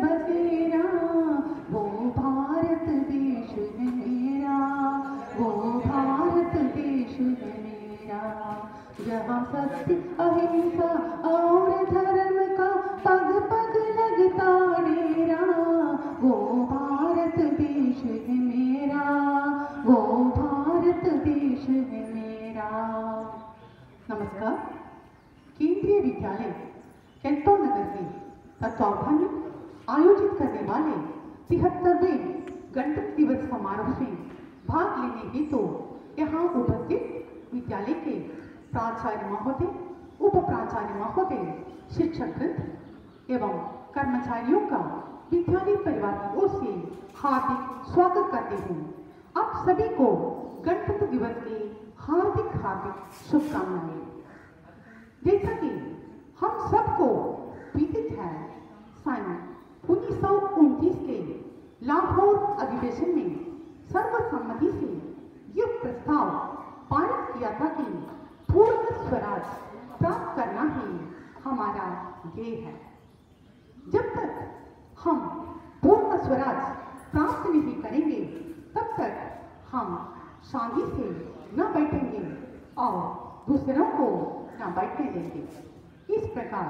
बसेरा, वो भारत देश है मेरा, वो भारत देश है मेरा। जहाँ सत्य अहिंसा और धर्म का पग पग लगता डेरा, वो भारत देश है मेरा, वो भारत देश है मेरा। नमस्कार। केंद्रीय विद्यालय कैंटोन नगर के तत्वावधान में आयोजित करने वाले 73वें गणतंत्र दिवस समारोह में भाग लेने हेतु यहाँ उपस्थित विद्यालय के प्राचार्य महोदय, उप प्राचार्य महोदय, शिक्षकवृंद एवं कर्मचारियों का विद्यालय परिवार की ओर से हार्दिक स्वागत करती हूँ। आप सभी को गणतंत्र दिवस की हार्दिक हार्दिक शुभकामनाएं। जैसा कि हम सबको विदित है, सन 1929 के लाहौर अधिवेशन में सर्वसम्मति से यह प्रस्ताव पारित किया था कि पूर्ण स्वराज प्राप्त करना ही हमारा ध्येय है। जब तक हम पूर्ण स्वराज प्राप्त नहीं करेंगे, तब तक हम शांति से न बैठेंगे और दूसरों को न बैठने देंगे। इस प्रकार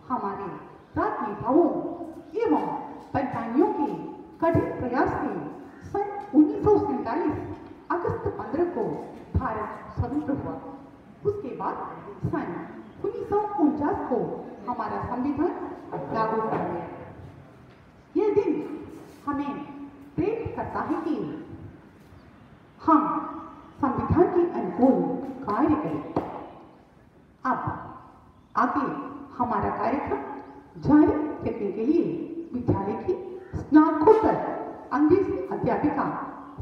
हमारे राजनेताओं एवं वैज्ञानिकों के कठिन प्रयास से सन 1947 अगस्त 15 को भारत स्वतंत्र हुआ। उसके बाद सन 1949 को हमारा संविधान लागू कर गया। यह दिन हमें प्रेरित करता है कि हम संविधान के अनुकूल कार्य करें। अब आगे हमारा कार्यक्रम जारी रखने के लिए विद्यालय की स्नातकोत्तर अंग्रेजी अध्यापिका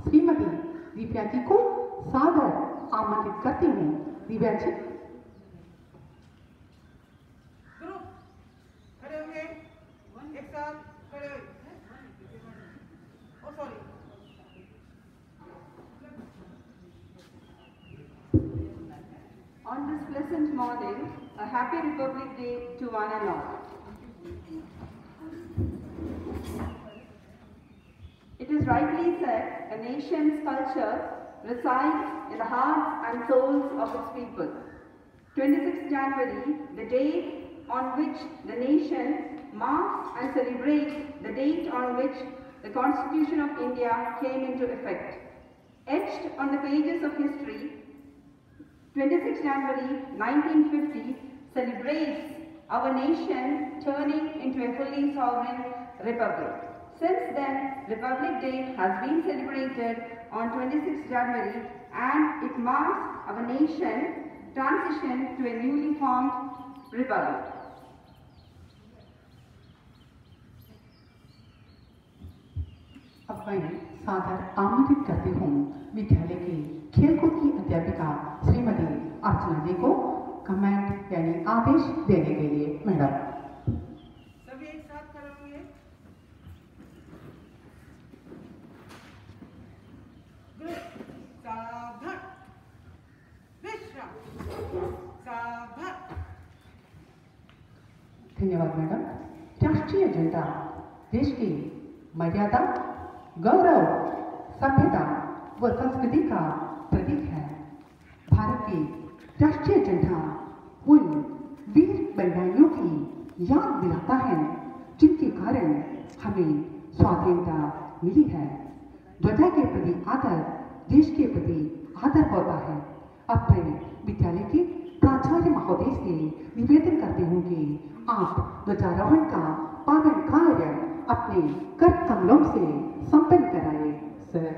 श्रीमती दिव्या जी को सादर आमंत्रित करती हूँ। दिव्या जी। खड़े होंगे, एक साथ खड़े हो। Sorry. On this pleasant morning, a happy Republic Day to one and all. It is rightly said, a nation's culture resides in the hearts and souls of its people. 26th January, the day on which the nation marks and celebrates the date on which the Constitution of India came into effect. Etched on the pages of history, 26 January 1950 celebrates our nation turning into a fully sovereign republic. Since then, Republic Day has been celebrated on 26 January and it marks our nation transition to a newly formed republic. अब मैं सादर आमंत्रित करती हूँ विद्यालय की खेलकूद की अध्यापिका श्रीमती अर्चना जी को कमेंट यानी आदेश देने के लिए। मैडम। सभी एक साथ खड़े होंगे। सावधान, विश्राम, सावधान। धन्यवाद मैडम। राष्ट्रीय झंडा देश की मर्यादा, गौरव, सभ्यता व संस्कृति का प्रतीक है। भारत की राष्ट्रीय झंडा उन वीर बलिदानियों की याद दिलाता है जिनके कारण हमें स्वाधीनता मिली है। ध्वजा के प्रति आदर देश के प्रति आदर होता है। अब मैं विद्यालय के प्राचार्य महोदय से निवेदन करती हूँ कि आप ध्वजारोहण का पावन कार्य अपने कर कमलों से संपन्न कराए। सर,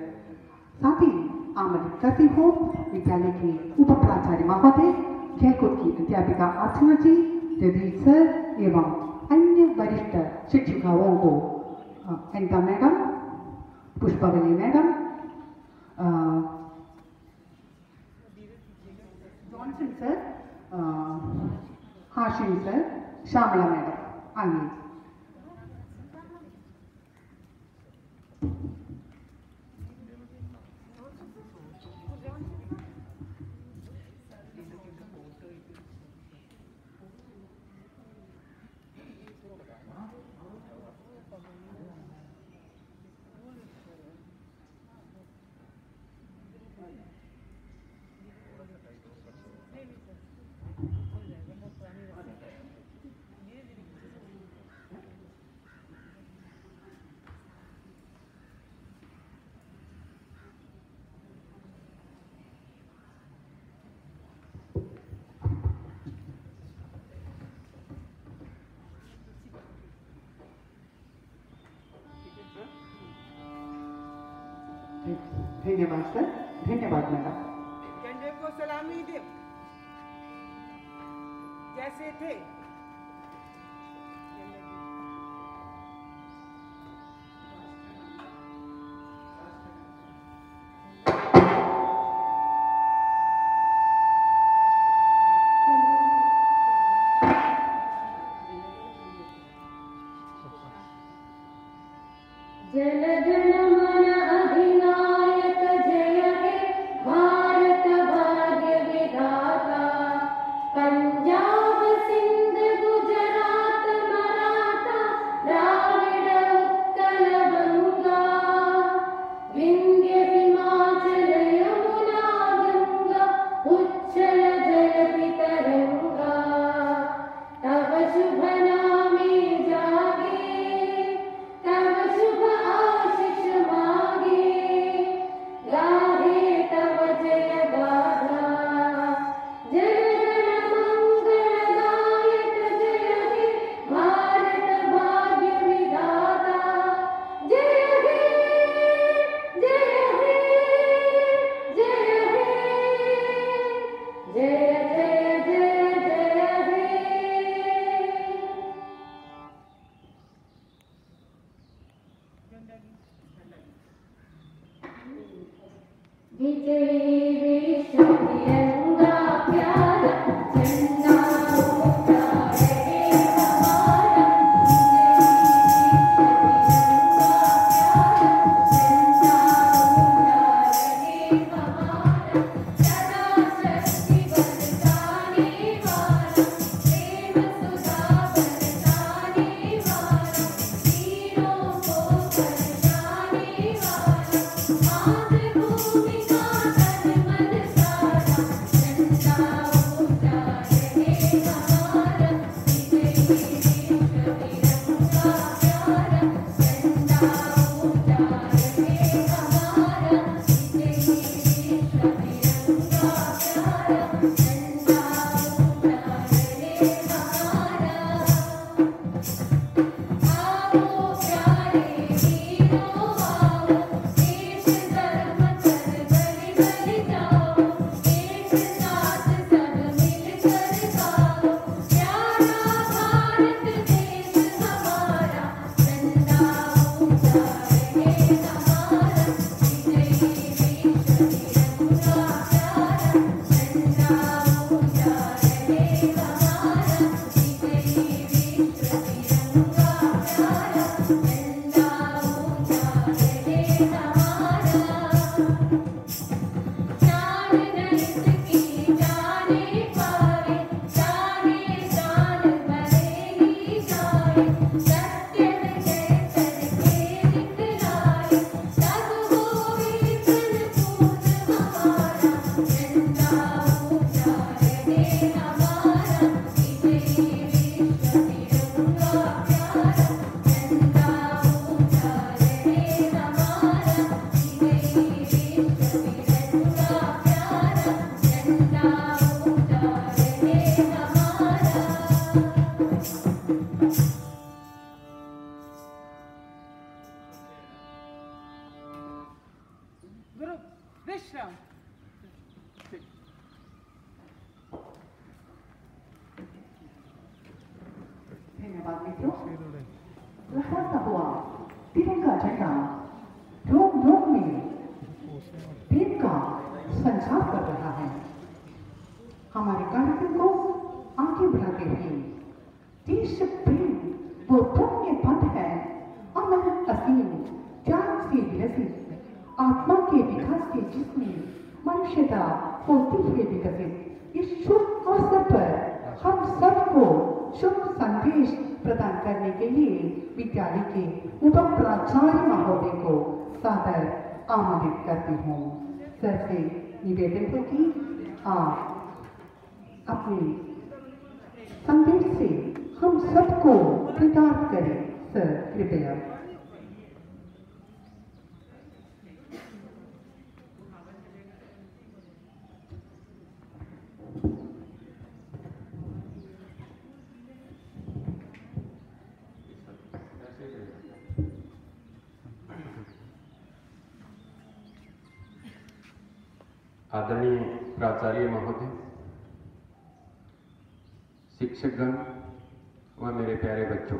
साथ ही आमंत्रित करती हूँ विद्यालय के उप प्राचार्य महोदय, खेलकूद की अध्यापिका अर्चना जी, जगदीश सर एवं अन्य वरिष्ठ शिक्षिकाओं को, Anka madam, Pushpavali madam, Johnson sir, Hashim sir, Shyamala madam, आइए। धन्यवाद सर, धन्यवाद मैडम। झंडे को सलामी दे जैसे थे। धन्यवाद मित्रों। लहराता हुआ तिरंगा झंडा रोम रोम में प्रेम का संचार कर रहा है। हमारे कार्यक्रम को आगे बढ़ाते हुए देश प्रेम वो पुण्य पथ है, अमर असीम त्याग से विकसित आत्मा के विकास के जिसमें मनुष्यता होती हुई विकसित। इस शुभ अवसर पर हम सबको शुभ संदेश प्रदान करने के लिए विद्यालय के उप प्राचार्य महोदय को सादर आमंत्रित करती हूँ। सर से निवेदन है कि आप अपने संदेश से हम सबको कृतार्थ करें। सर कृपया। आदरणीय प्राचार्य महोदय, शिक्षकगण व मेरे प्यारे बच्चों,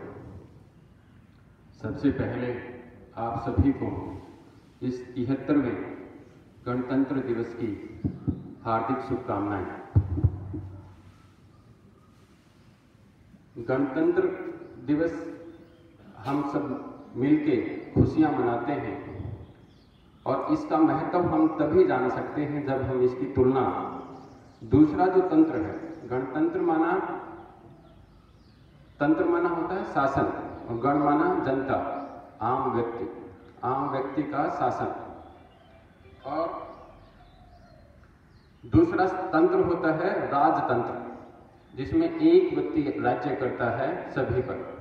सबसे पहले आप सभी को इस 73वें गणतंत्र दिवस की हार्दिक शुभकामनाएं। गणतंत्र दिवस हम सब मिलके खुशियां मनाते हैं और इसका महत्व हम तभी जान सकते हैं जब हम इसकी तुलना दूसरा जो तंत्र है, गणतंत्र माना, तंत्र माना होता है शासन और गण माना जनता, आम व्यक्ति का शासन, और दूसरा तंत्र होता है राजतंत्र, जिसमें एक व्यक्ति राज्य करता है सभी पर।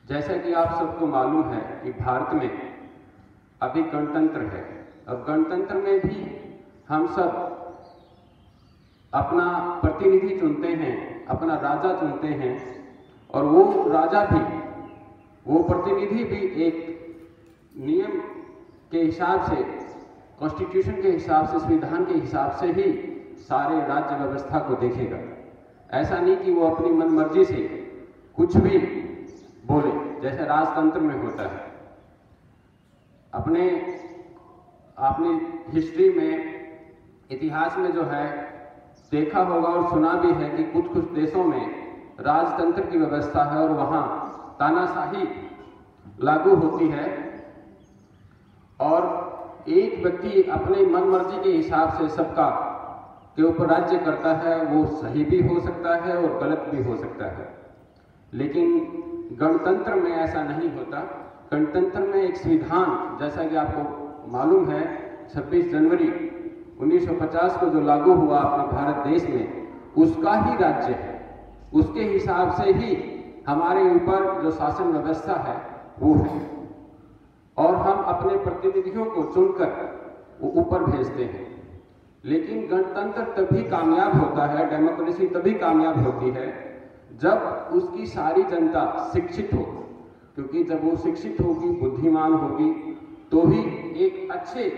जैसा कि आप सबको मालूम है कि भारत में अभी गणतंत्र है और गणतंत्र में भी हम सब अपना प्रतिनिधि चुनते हैं, अपना राजा चुनते हैं, और वो राजा भी, वो प्रतिनिधि भी एक नियम के हिसाब से, कॉन्स्टिट्यूशन के हिसाब से, संविधान के हिसाब से ही सारे राज्य व्यवस्था को देखेगा। ऐसा नहीं कि वो अपनी मनमर्जी से कुछ भी बोले, जैसे राजतंत्र में होता है। आपने हिस्ट्री में, इतिहास में जो है देखा होगा और सुना भी है कि कुछ कुछ देशों में राजतंत्र की व्यवस्था है और वहां तानाशाही लागू होती है और एक व्यक्ति अपने मनमर्जी के हिसाब से सबका के ऊपर राज्य करता है। वो सही भी हो सकता है और गलत भी हो सकता है, लेकिन गणतंत्र में ऐसा नहीं होता। गणतंत्र में एक संविधान, जैसा कि आपको मालूम है, 26 जनवरी 1950 को जो लागू हुआ अपने भारत देश में, उसका ही राज्य है, उसके हिसाब से ही हमारे ऊपर जो शासन व्यवस्था है वो है, और हम अपने प्रतिनिधियों को चुनकर वो ऊपर भेजते हैं। लेकिन गणतंत्र तभी कामयाब होता है, डेमोक्रेसी तभी कामयाब होती है जब उसकी सारी जनता शिक्षित हो, क्योंकि जब वो शिक्षित होगी, बुद्धिमान होगी, तो ही एक अच्छे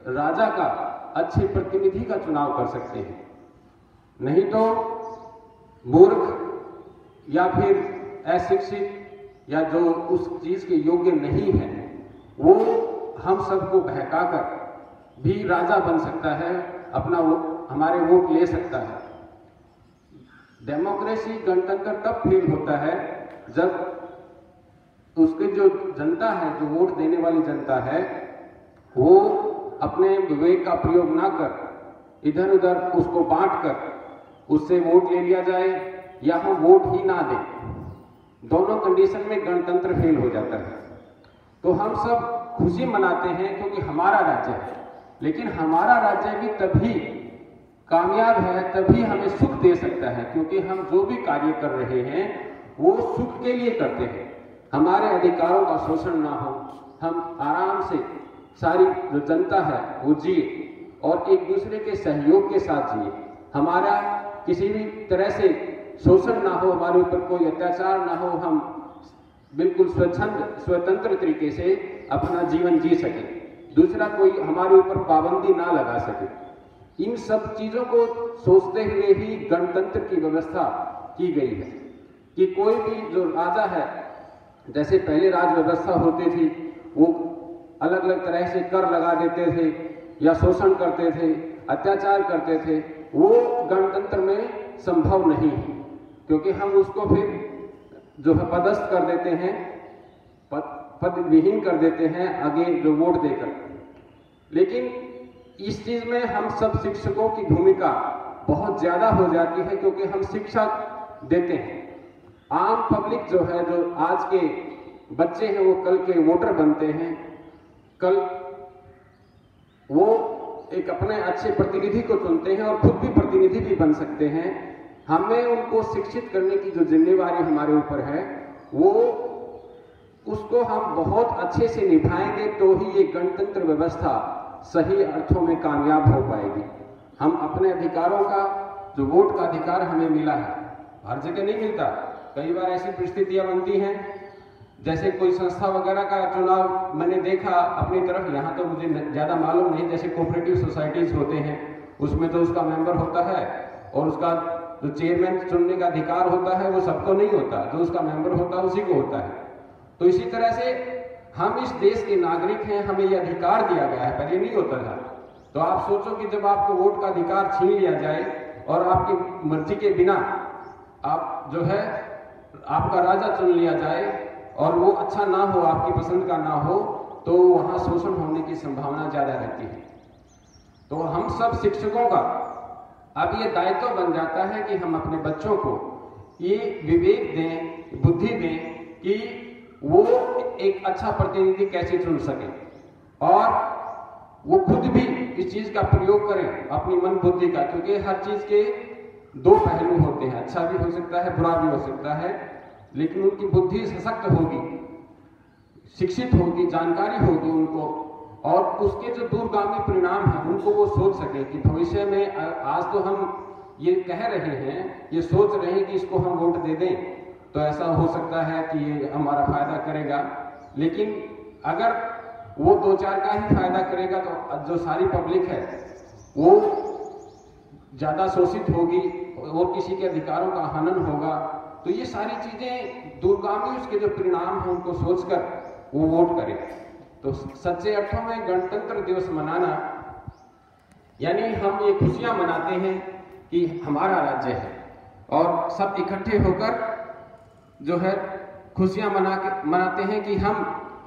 राजा का, अच्छे प्रतिनिधि का चुनाव कर सकते हैं। नहीं तो मूर्ख या फिर अशिक्षित या जो उस चीज के योग्य नहीं है, वो हम सबको बहकाकर भी राजा बन सकता है, अपना हमारे वोट ले सकता है। डेमोक्रेसी, गणतंत्र तब फेल होता है जब उसकी जो जनता है, जो वोट देने वाली जनता है, वो अपने विवेक का प्रयोग ना कर इधर उधर उसको बांट कर उससे वोट ले लिया जाए या हम वोट ही ना दें। दोनों कंडीशन में गणतंत्र फेल हो जाता है। तो हम सब खुशी मनाते हैं क्योंकि हमारा राज्य है, लेकिन हमारा राज्य भी तभी कामयाब है, तभी हमें सुख दे सकता है, क्योंकि हम जो भी कार्य कर रहे हैं वो सुख के लिए करते हैं। हमारे अधिकारों का शोषण ना हो, हम आराम से सारी जो जनता है वो जिए और एक दूसरे के सहयोग के साथ जिए। हमारा किसी भी तरह से शोषण ना हो, हमारे ऊपर कोई अत्याचार ना हो, हम बिल्कुल स्वतंत्र तरीके से अपना जीवन जी सके, दूसरा कोई हमारे ऊपर पाबंदी ना लगा सके। इन सब चीजों को सोचते हुए ही गणतंत्र की व्यवस्था की गई है कि कोई भी जो राजा है, जैसे पहले राज व्यवस्था होती थी, वो अलग अलग तरह से कर लगा देते थे या शोषण करते थे, अत्याचार करते थे, वो गणतंत्र में संभव नहीं है, क्योंकि हम उसको फिर जो है पदस्थ कर देते हैं, पद विहीन कर देते हैं आगे जो वोट देकर। लेकिन इस चीज में हम सब शिक्षकों की भूमिका बहुत ज्यादा हो जाती है, क्योंकि हम शिक्षा देते हैं। आम पब्लिक जो है, जो आज के बच्चे हैं, वो कल के वोटर बनते हैं, कल वो एक अपने अच्छे प्रतिनिधि को चुनते हैं और खुद भी प्रतिनिधि भी बन सकते हैं। हमें उनको शिक्षित करने की जो जिम्मेवारी हमारे ऊपर है, वो उसको हम बहुत अच्छे से निभाएंगे तो ही ये गणतंत्र व्यवस्था सही अर्थों में कामयाब हो पाएगी। हम अपने अधिकारों का, जो वोट का अधिकार हमें मिला है, हर जगह नहीं मिलता। कई बार ऐसी परिस्थितियां बनती हैं जैसे कोई संस्था वगैरह का चुनाव मैंने देखा अपनी तरफ, यहाँ तो मुझे ज़्यादा मालूम नहीं, जैसे कोऑपरेटिव सोसाइटीज होते हैं उसमें तो उसका मेंबर होता है और उसका जो चेयरमैन चुनने का अधिकार होता है वो सबको नहीं होता, जो उसका मेंबर होता है उसी को होता है। तो इसी तरह से हम इस देश के नागरिक हैं, हमें ये अधिकार दिया गया है, पहले नहीं होता था। तो आप सोचो कि जब आपको वोट का अधिकार छीन लिया जाए और आपकी मर्जी के बिना आप जो है आपका राजा चुन लिया जाए और वो अच्छा ना हो, आपकी पसंद का ना हो, तो वहाँ शोषण होने की संभावना ज़्यादा रहती है। तो हम सब शिक्षकों का अब ये दायित्व बन जाता है कि हम अपने बच्चों को ये विवेक दें, बुद्धि दें कि वो एक अच्छा प्रतिनिधि कैसे चुन सके और वो खुद भी इस चीज़ का प्रयोग करें अपनी मन बुद्धि का, क्योंकि हर चीज़ के दो पहलू होते हैं, अच्छा भी हो सकता है, बुरा भी हो सकता है, लेकिन उनकी बुद्धि सशक्त होगी, शिक्षित होगी, जानकारी होगी उनको, और उसके जो दूरगामी परिणाम हैं उनको वो सोच सके कि भविष्य में आज तो हम ये कह रहे हैं, ये सोच रहे हैं कि इसको हम वोट दे दें तो ऐसा हो सकता है कि ये हमारा फायदा करेगा, लेकिन अगर वो दो चार का ही फायदा करेगा तो जो सारी पब्लिक है वो ज़्यादा शोषित होगी और किसी के अधिकारों का हनन होगा। तो ये सारी चीज़ें दूरगामी उसके जो परिणाम हैं उनको सोचकर वो वोट करें। तो सच्चे अर्थों में गणतंत्र दिवस मनाना यानी हम ये खुशियां मनाते हैं कि हमारा राज्य है और सब इकट्ठे होकर जो है खुशियां मनाते हैं कि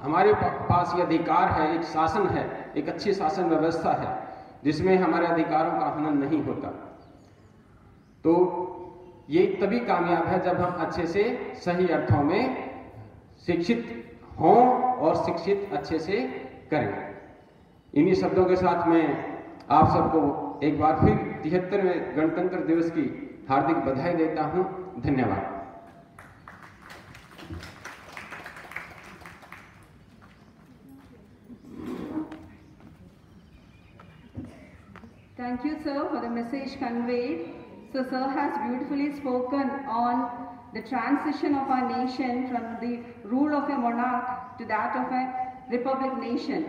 हमारे पास ये अधिकार है, एक शासन है, एक अच्छी शासन व्यवस्था है जिसमें हमारे अधिकारों का हनन नहीं होता। तो ये तभी कामयाब है जब हम अच्छे से सही अर्थों में शिक्षित हों और शिक्षित अच्छे से करें। इन्हीं शब्दों के साथ मैं आप सबको एक बार फिर 73वें गणतंत्र दिवस की हार्दिक बधाई देता हूं। धन्यवाद। Thank you, sir, for the message conveyed. So, sir has beautifully spoken on the transition of our nation from the rule of a monarch to that of a republic nation.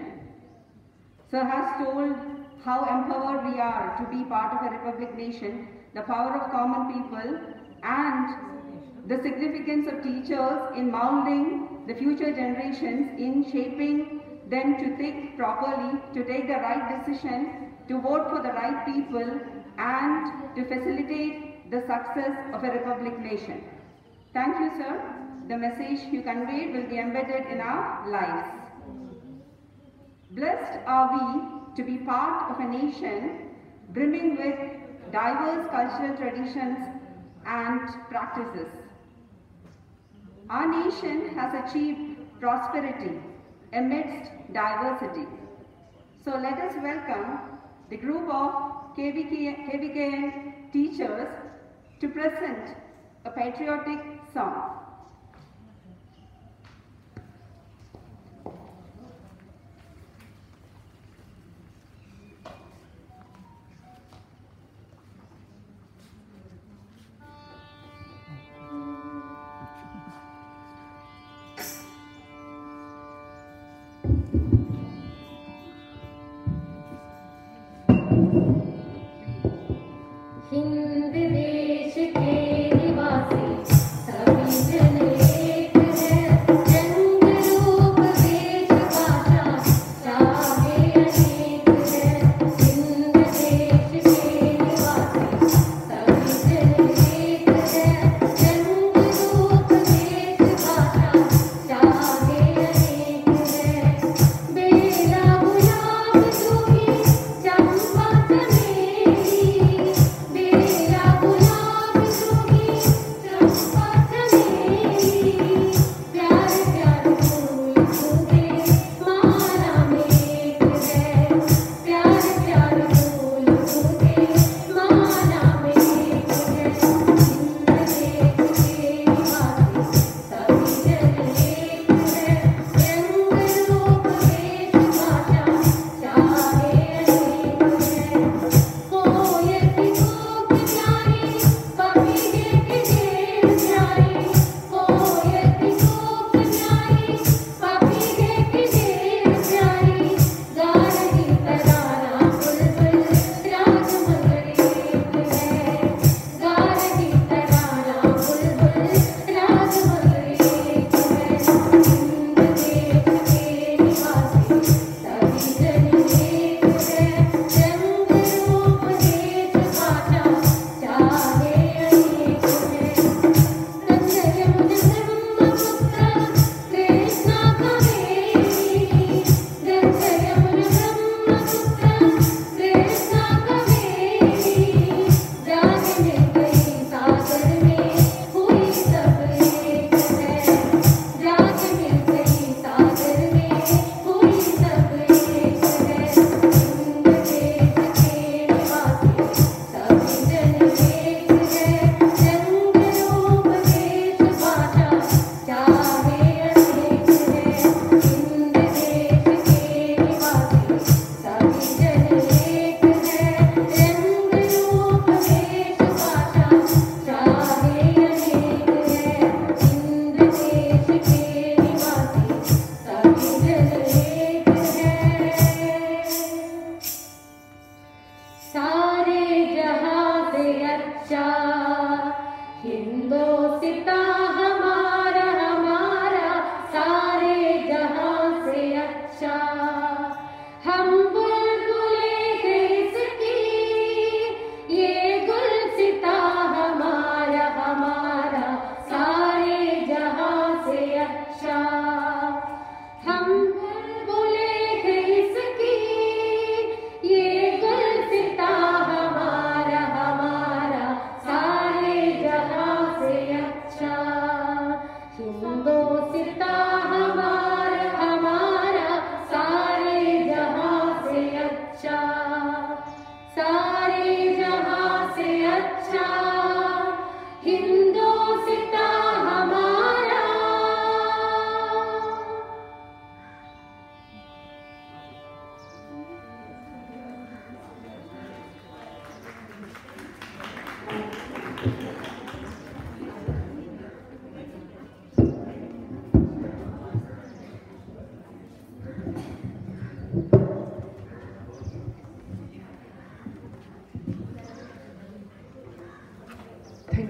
Sir has told how empowered we are to be part of a republic nation, the power of common people, and the significance of teachers in molding the future generations, in shaping them to think properly, to take the right decision, to vote for the right people, and to facilitate the success of a republic nation. Thank you, sir. The message you conveyed will be embedded in our lives. Blessed are we to be part of a nation brimming with diverse cultural traditions and practices. Our nation has achieved prosperity amidst diversity. So let us welcome the group of KVKN teachers to present a patriotic song. Hind देश के निवासी सभी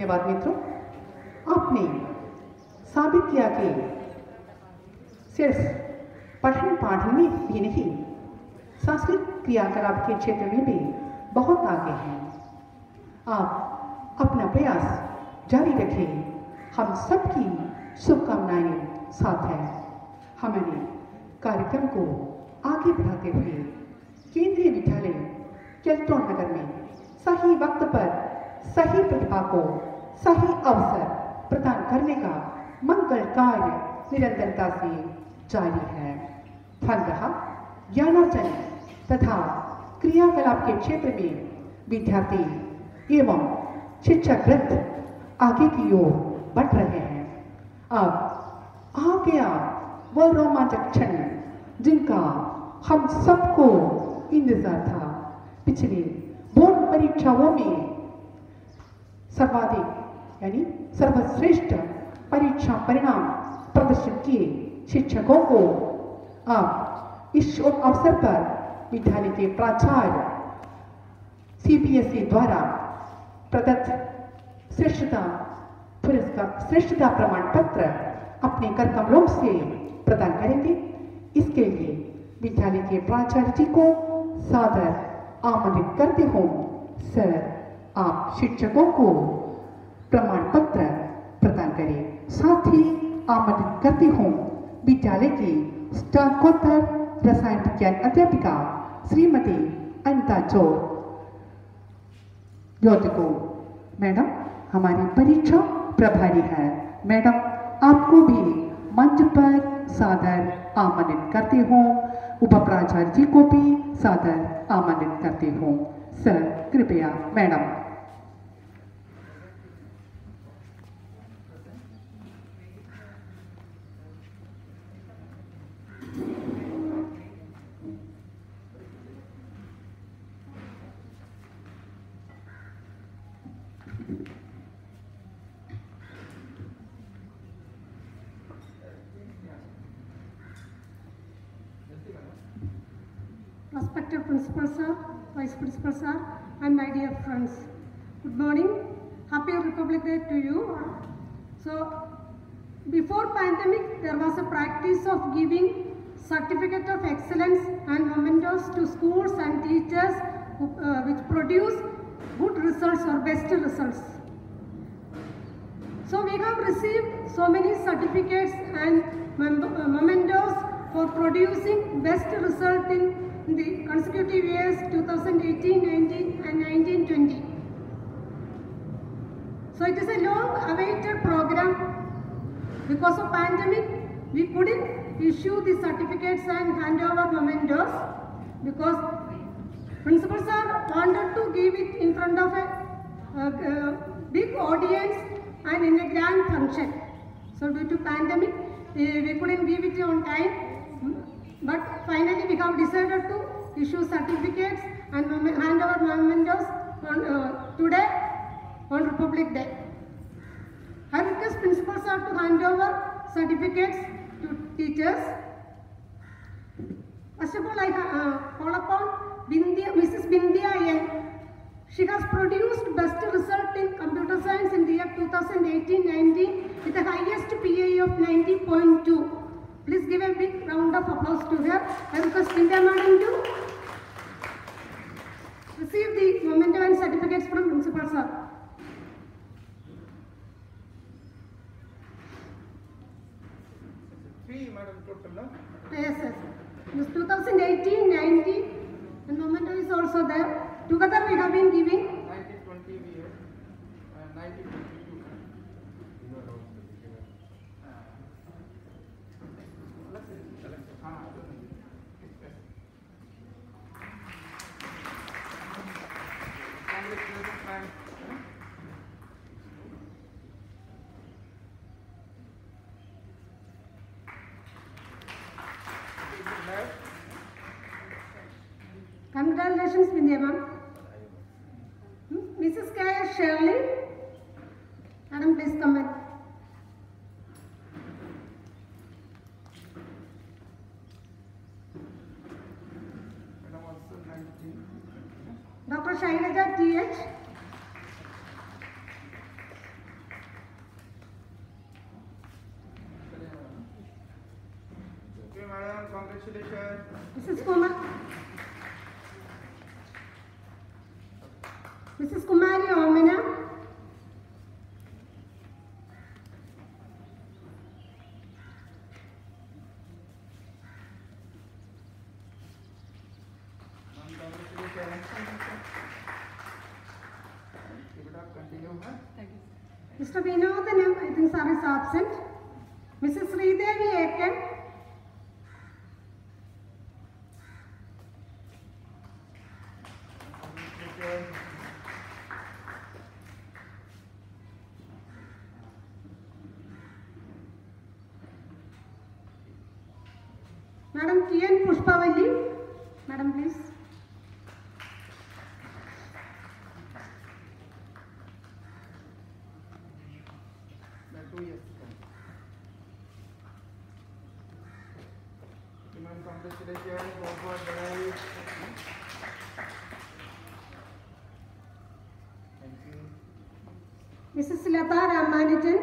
धन्यवाद मित्रों। आपने साबित किया कि सिर्फ पठन पाठन में ही नहीं, सांस्कृतिक क्रियाकलाप के क्षेत्र में भी बहुत आगे हैं। आप अपना प्रयास जारी रखें। हम सबकी शुभकामनाएं साथ हैं। हमने कार्यक्रम को आगे बढ़ाते हुए केंद्रीय विद्यालय केल्ट्रॉन नगर में सही वक्त पर सही प्रतिभा को सही अवसर प्रदान करने का मंगल कार्य निरंतरता से जारी है। फलतः ज्ञानार्जन तथा क्रियाकलाप के क्षेत्र में विद्यार्थी एवं शिक्षक वृंद आगे की ओर बढ़ रहे हैं। अब आ गया वह रोमांचक क्षण जिनका हम सबको इंतजार था। पिछले बोर्ड परीक्षाओं में सर्वाधिक यानी सर्वश्रेष्ठ परीक्षा परिणाम प्रदर्शित किए शिक्षकों को अब इस शुभ अवसर पर विद्यालय के प्राचार्य CBSE द्वारा प्रदत्त श्रेष्ठता प्रमाण पत्र अपने करकमलों से प्रदान करेंगे। इसके लिए विद्यालय के प्राचार्य जी को सादर आमंत्रित करते हो। सर, आप शिक्षकों को प्रमाण पत्र प्रदान करें। साथ ही आमंत्रित करते हो विद्यालय की स्नातकोत्तर रसायन विज्ञान अध्यापिका श्रीमती अनिता ज्योति को। मैडम हमारी परीक्षा प्रभारी है। मैडम आपको भी मंच पर सादर आमंत्रित करते हो। उप प्राचार्य जी को भी सादर आमंत्रित करते हो। सर कृपया madam. Respected Principal Sir, Vice Principal Sir, and my dear friends, good morning. Happy Republic Day to you. So, before pandemic, there was a practice of giving certificate of excellence and mementos to schools and teachers which produce good results or best results. So, we have received so many certificates and mementos for producing best result in the consecutive years 2018, 19 and 1920. So it is a long awaited program. Because of pandemic, we couldn't issue the certificates and hand over mementos because Principal Sir wanted to give it in front of a big audience and in a grand function. So due to pandemic, we couldn't give it on time. But finally we have decided to issue certificates and hand over mementos on today on Republic Day. I request Principal Sir to hand over certificates to teachers. First of all, I call upon Mrs. Bindya N. She has produced best result in computer science in the year 2018-19 with the highest PA of 90.2. Please give a big round of applause to her. I request Bindya Madam to receive the memento and certificates from Principal Sir. Three, Madam, total, no? Yes, yes. This 2018-19 and memento is also there. Together we have been giving 1920 we have, 1922. Congratulations, Bindya ma'am. Mrs. K. Shirley, Madam, please come in. Madam also 19. Dr. Shailaja T.H. madam, congratulations. Mrs. Kumari Omina. Ma'am, congratulations. Keep it up, continue, huh? Mr. Vinodhanam, I think sir is absent. Mrs. Sridevi Ekan. Congratulations. Madam T.N. Pushpavalli. Madam, please. Ma'am, 2 years. Ma'am, congratulations. बहुत बधाई. Thank you. Mrs. Lata Ramanujan.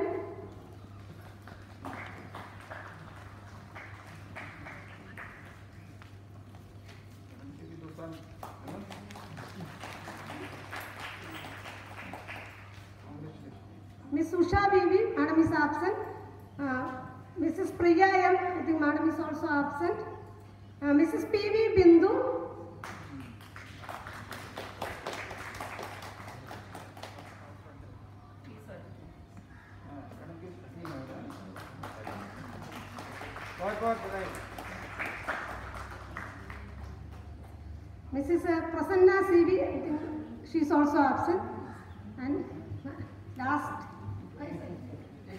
Miss Usha Bibi, madam is absent. Mrs. Priya M, I think madam is also absent. Mrs. P.V. Bindu. बहुत बधाई. Mrs. Prasanna C.V., I think she is also absent. And last.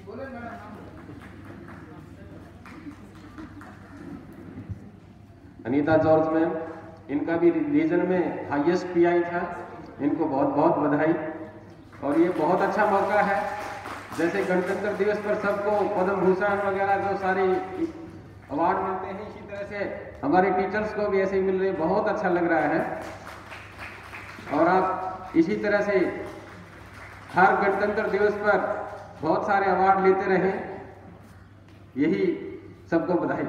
बोले madam. Anita George ma'am, इनका भी reason में highest pi था, इनको बहुत बहुत बधाई। और ये बहुत अच्छा मौका है, जैसे गणतंत्र दिवस पर सबको पद्म भूषण वगैरह जो सारे अवार्ड मिलते हैं, इसी तरह से हमारे टीचर्स को भी ऐसे ही मिल रहे, बहुत अच्छा लग रहा है। और आप इसी तरह से हर गणतंत्र दिवस पर बहुत सारे अवार्ड लेते रहें, यही सबको बधाई।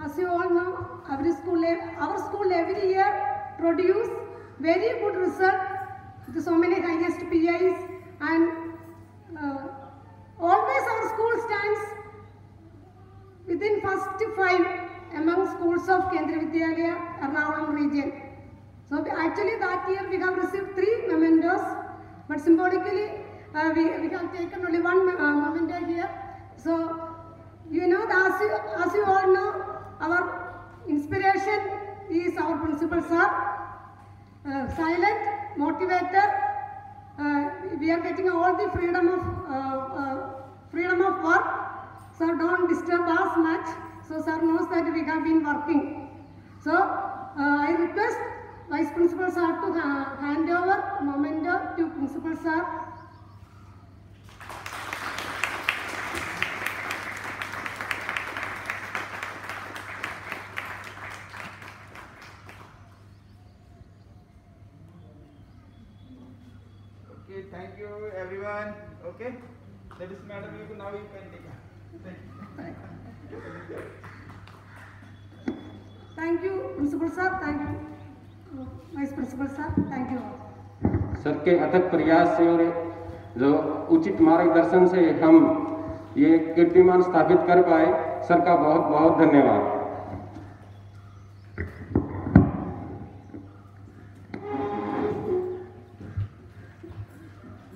As you all know, our school every year produce very good result with so many highest PIs, and always our school stands within first 5 among schools of Kendriya Vidyalaya, Ernakulam region. So actually that year we have received 3 mementos, but symbolically we have taken only 1 memento here. So you know, as you all know, our inspiration is our principal sir, silent, motivator. We are getting all the freedom of work. So don't disturb us much. So sir knows that we have been working. So I request Vice Principal sir to hand over memento to Principal sir. Okay, thank you everyone. Okay, that is madam. Now you can take it. Thank you, Principal sir. Thank you, Vice Principal sir. Thank you all. Sir के अथक प्रयास से और जो उचित मार्गदर्शन से हम ये कीर्तिमान स्थापित कर पाए, सर का बहुत बहुत धन्यवाद।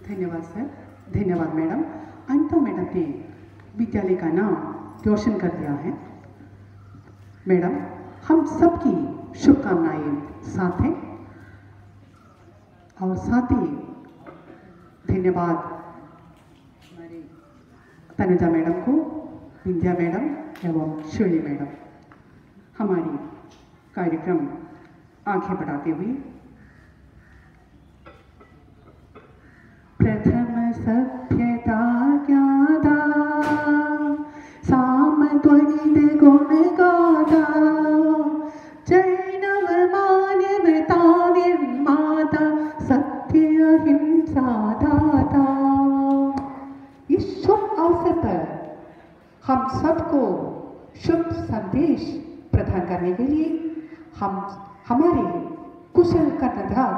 धन्यवाद सर, धन्यवाद मैडम। अनिता मैडम ने विद्यालय का नाम रोशन कर दिया है। मैडम, हम सबकी शुभकामनाएं साथ हैं और साथ ही धन्यवाद हमारी तनुजा मैडम को, विंध्या मैडम एवं शिवली मैडम हमारी कार्यक्रम आगे बढ़ाते हुए। प्रथम सभ्यता ज्ञाता सामत्वनित गुण गाथा जैनव मानवता निर्माता सत्य अहिंसा दाता। इस अवसर पर हम सबको शुभ संदेश प्रदान करने के लिए हम हमारे कुशल कर्णधार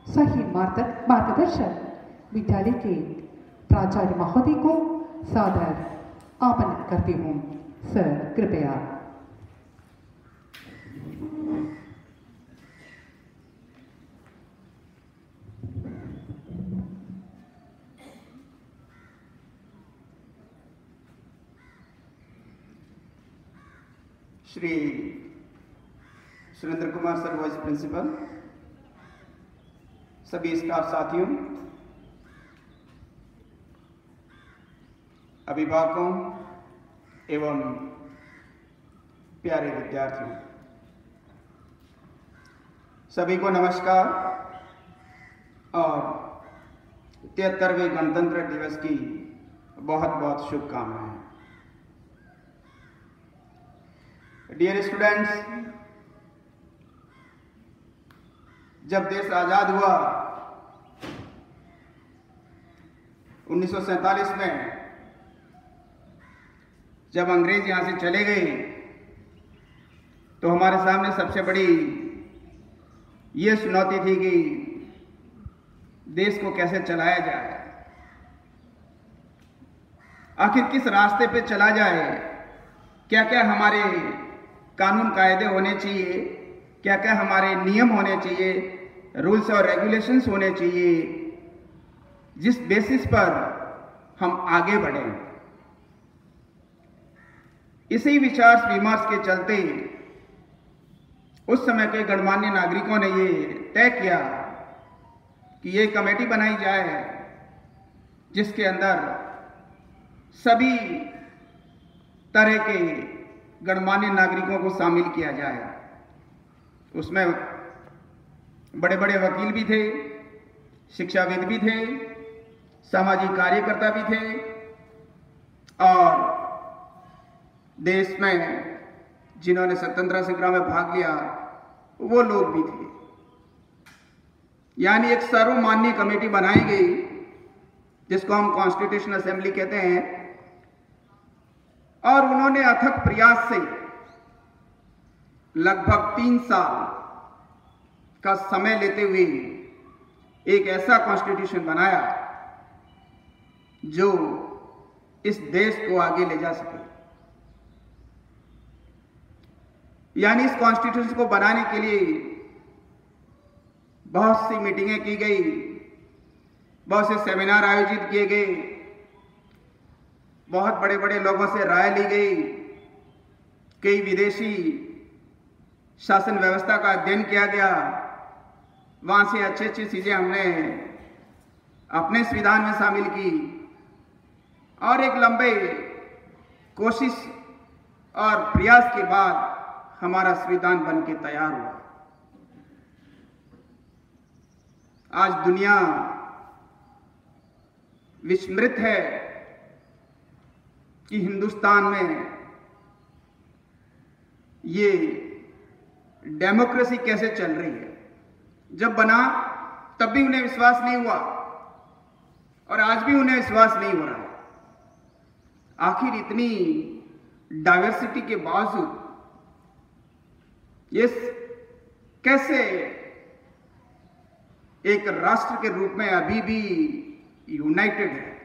सही मार्गदर्शक विद्यालय के प्राचार्य महोदय को सादर आमंत्रित करती हूँ। सर कृपया। Shri Surendra Kumar sir, vice principal, सभी स्टाफ साथियों, अभिभावकों एवं प्यारे विद्यार्थियों, सभी को नमस्कार और 73वें गणतंत्र दिवस की बहुत बहुत शुभकामनाएं। डियर स्टूडेंट्स, जब देश आजाद हुआ 1947 में, जब अंग्रेज यहां से चले गए तो हमारे सामने सबसे बड़ी ये चुनौती थी कि देश को कैसे चलाया जाए, आखिर किस रास्ते पे चला जाए, क्या क्या हमारे कानून कायदे होने चाहिए, क्या क्या हमारे नियम होने चाहिए, रूल्स और रेगुलेशंस होने चाहिए, जिस बेसिस पर हम आगे बढ़ें। इसी विचार विमर्श के चलते उस समय के गणमान्य नागरिकों ने ये तय किया कि ये कमेटी बनाई जाए जिसके अंदर सभी तरह के गणमान्य नागरिकों को शामिल किया जाए। उसमें बड़े बड़े वकील भी थे, शिक्षाविद भी थे, सामाजिक कार्यकर्ता भी थे और देश में जिन्होंने स्वतंत्रता संग्राम में भाग लिया वो लोग भी थे। यानी एक सर्वमान्य कमेटी बनाई गई जिसको हम कॉन्स्टिट्यूशनल असेंबली कहते हैं, और उन्होंने अथक प्रयास से लगभग 3 साल का समय लेते हुए एक ऐसा कॉन्स्टिट्यूशन बनाया जो इस देश को आगे ले जा सके। यानी इस कॉन्स्टिट्यूशन को बनाने के लिए बहुत सी मीटिंगें की गई, बहुत से सेमिनार आयोजित किए गए, बहुत बड़े बड़े लोगों से राय ली गई, कई विदेशी शासन व्यवस्था का अध्ययन किया गया, वहां से अच्छी अच्छी चीजें हमने अपने संविधान में शामिल की और एक लंबे कोशिश और प्रयास के बाद हमारा संविधान बन के तैयार हुआ। आज दुनिया विस्मृत है कि हिंदुस्तान में ये डेमोक्रेसी कैसे चल रही है। जब बना तब भी उन्हें विश्वास नहीं हुआ और आज भी उन्हें विश्वास नहीं हो रहा है। आखिर इतनी डाइवर्सिटी के बावजूद ये कैसे एक राष्ट्र के रूप में अभी भी यूनाइटेड है।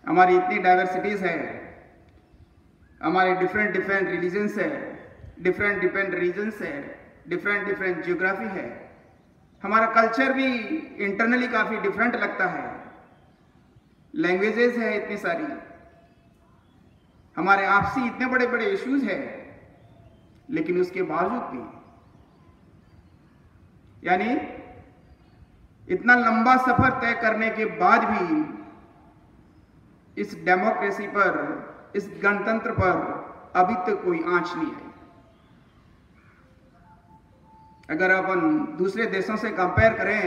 हमारी इतनी डाइवर्सिटीज है, हमारे डिफरेंट डिफरेंट रिलीजन्स है, डिफरेंट डिफरेंट रीजन्स है, डिफरेंट डिफरेंट जियोग्राफी है, हमारा कल्चर भी इंटरनली काफी डिफरेंट लगता है, लैंग्वेजेस है इतनी सारी, हमारे आपसी इतने बड़े बड़े इश्यूज है, लेकिन उसके बावजूद भी यानी इतना लंबा सफर तय करने के बाद भी इस डेमोक्रेसी पर, इस गणतंत्र पर अभी तक कोई आंच नहीं आई। अगर अपन दूसरे देशों से कंपेयर करें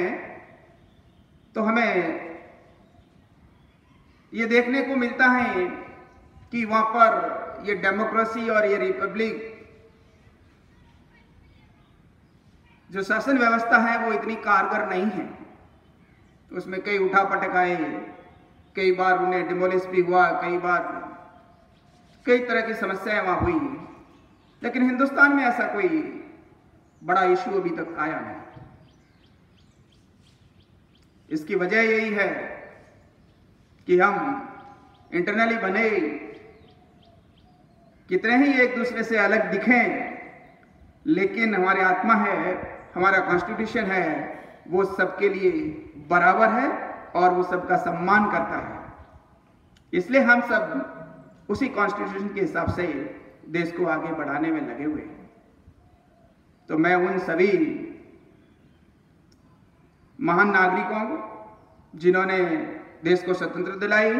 तो हमें ये देखने को मिलता है कि वहां पर ये डेमोक्रेसी और ये रिपब्लिक जो शासन व्यवस्था है वो इतनी कारगर नहीं है। उसमें कई उठा पटकाए, कई बार उन्हें डिमोलिश भी हुआ, कई बार कई तरह की समस्याएं वहां हुई, लेकिन हिंदुस्तान में ऐसा कोई बड़ा इश्यू अभी तक आया नहीं। इसकी वजह यही है कि हम इंटरनली बने कितने ही एक दूसरे से अलग दिखें, लेकिन हमारी आत्मा है, हमारा कॉन्स्टिट्यूशन है, वो सबके लिए बराबर है और वो सबका सम्मान करता है। इसलिए हम सब उसी कॉन्स्टिट्यूशन के हिसाब से देश को आगे बढ़ाने में लगे हुए हैं। तो मैं उन सभी महान नागरिकों को जिन्होंने देश को स्वतंत्रता दिलाई,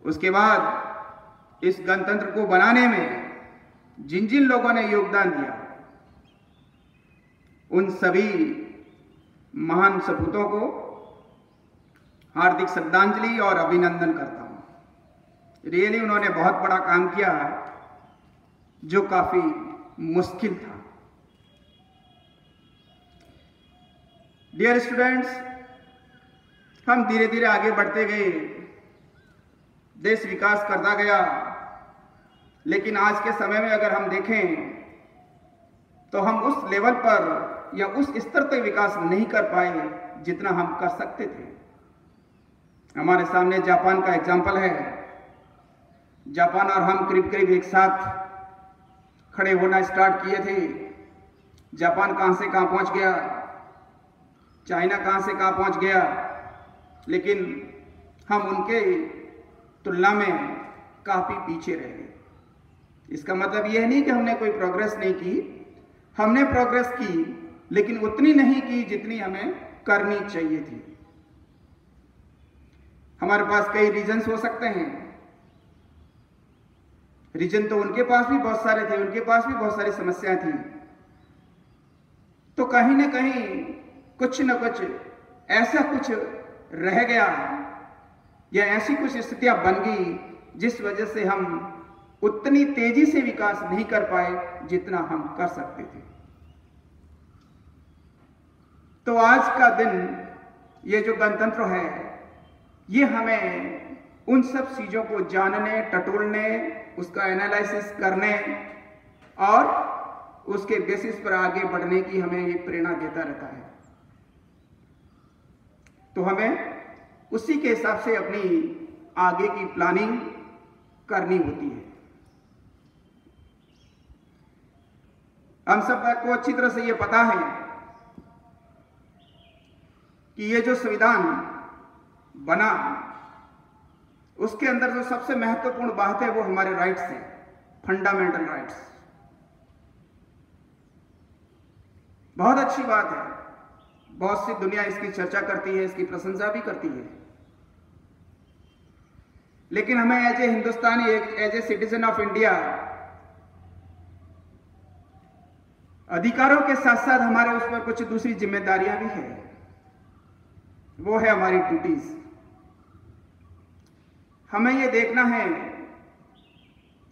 उसके बाद इस गणतंत्र को बनाने में जिन जिन लोगों ने योगदान दिया, उन सभी महान सपूतों को हार्दिक श्रद्धांजलि और अभिनंदन करता हूं। रियली उन्होंने बहुत बड़ा काम किया जो काफी मुश्किल था। डियर स्टूडेंट्स, हम धीरे धीरे आगे बढ़ते गए, देश विकास करता गया, लेकिन आज के समय में अगर हम देखें तो हम उस लेवल पर या उस स्तर तक विकास नहीं कर पाए जितना हम कर सकते थे। हमारे सामने जापान का एग्जाम्पल है। जापान और हम करीब करीब एक साथ खड़े होना स्टार्ट किए थे। जापान कहां से कहां पहुंच गया, चाइना कहां से कहां पहुंच गया, लेकिन हम उनके तुलना में काफी पीछे रह गए। इसका मतलब यह नहीं कि हमने कोई प्रोग्रेस नहीं की, हमने प्रोग्रेस की, लेकिन उतनी नहीं की जितनी हमें करनी चाहिए थी। हमारे पास कई रीजंस हो सकते हैं। रीजन तो उनके पास भी बहुत सारे थे, उनके पास भी बहुत सारी समस्याएं थी। तो कहीं ना कहीं कुछ न कुछ ऐसा कुछ रह गया या ऐसी कुछ स्थितियां बन गई जिस वजह से हम उतनी तेजी से विकास नहीं कर पाए जितना हम कर सकते थे। तो आज का दिन, ये जो गणतंत्र है, ये हमें उन सब चीजों को जानने, टटोलने, उसका एनालिसिस करने और उसके बेसिस पर आगे बढ़ने की हमें ये प्रेरणा देता रहता है। तो हमें उसी के हिसाब से अपनी आगे की प्लानिंग करनी होती है। हम सबको अच्छी तरह से ये पता है कि ये जो संविधान बना, उसके अंदर जो सबसे महत्वपूर्ण बात है वो हमारे राइट्स हैं, फंडामेंटल राइट्स। बहुत अच्छी बात है, बहुत सी दुनिया इसकी चर्चा करती है, इसकी प्रशंसा भी करती है, लेकिन हमें as a Hindustani, as a citizen of India, अधिकारों के साथ साथ हमारे उस पर कुछ दूसरी जिम्मेदारियां भी है। वो है हमारी ड्यूटीज। हमें ये देखना है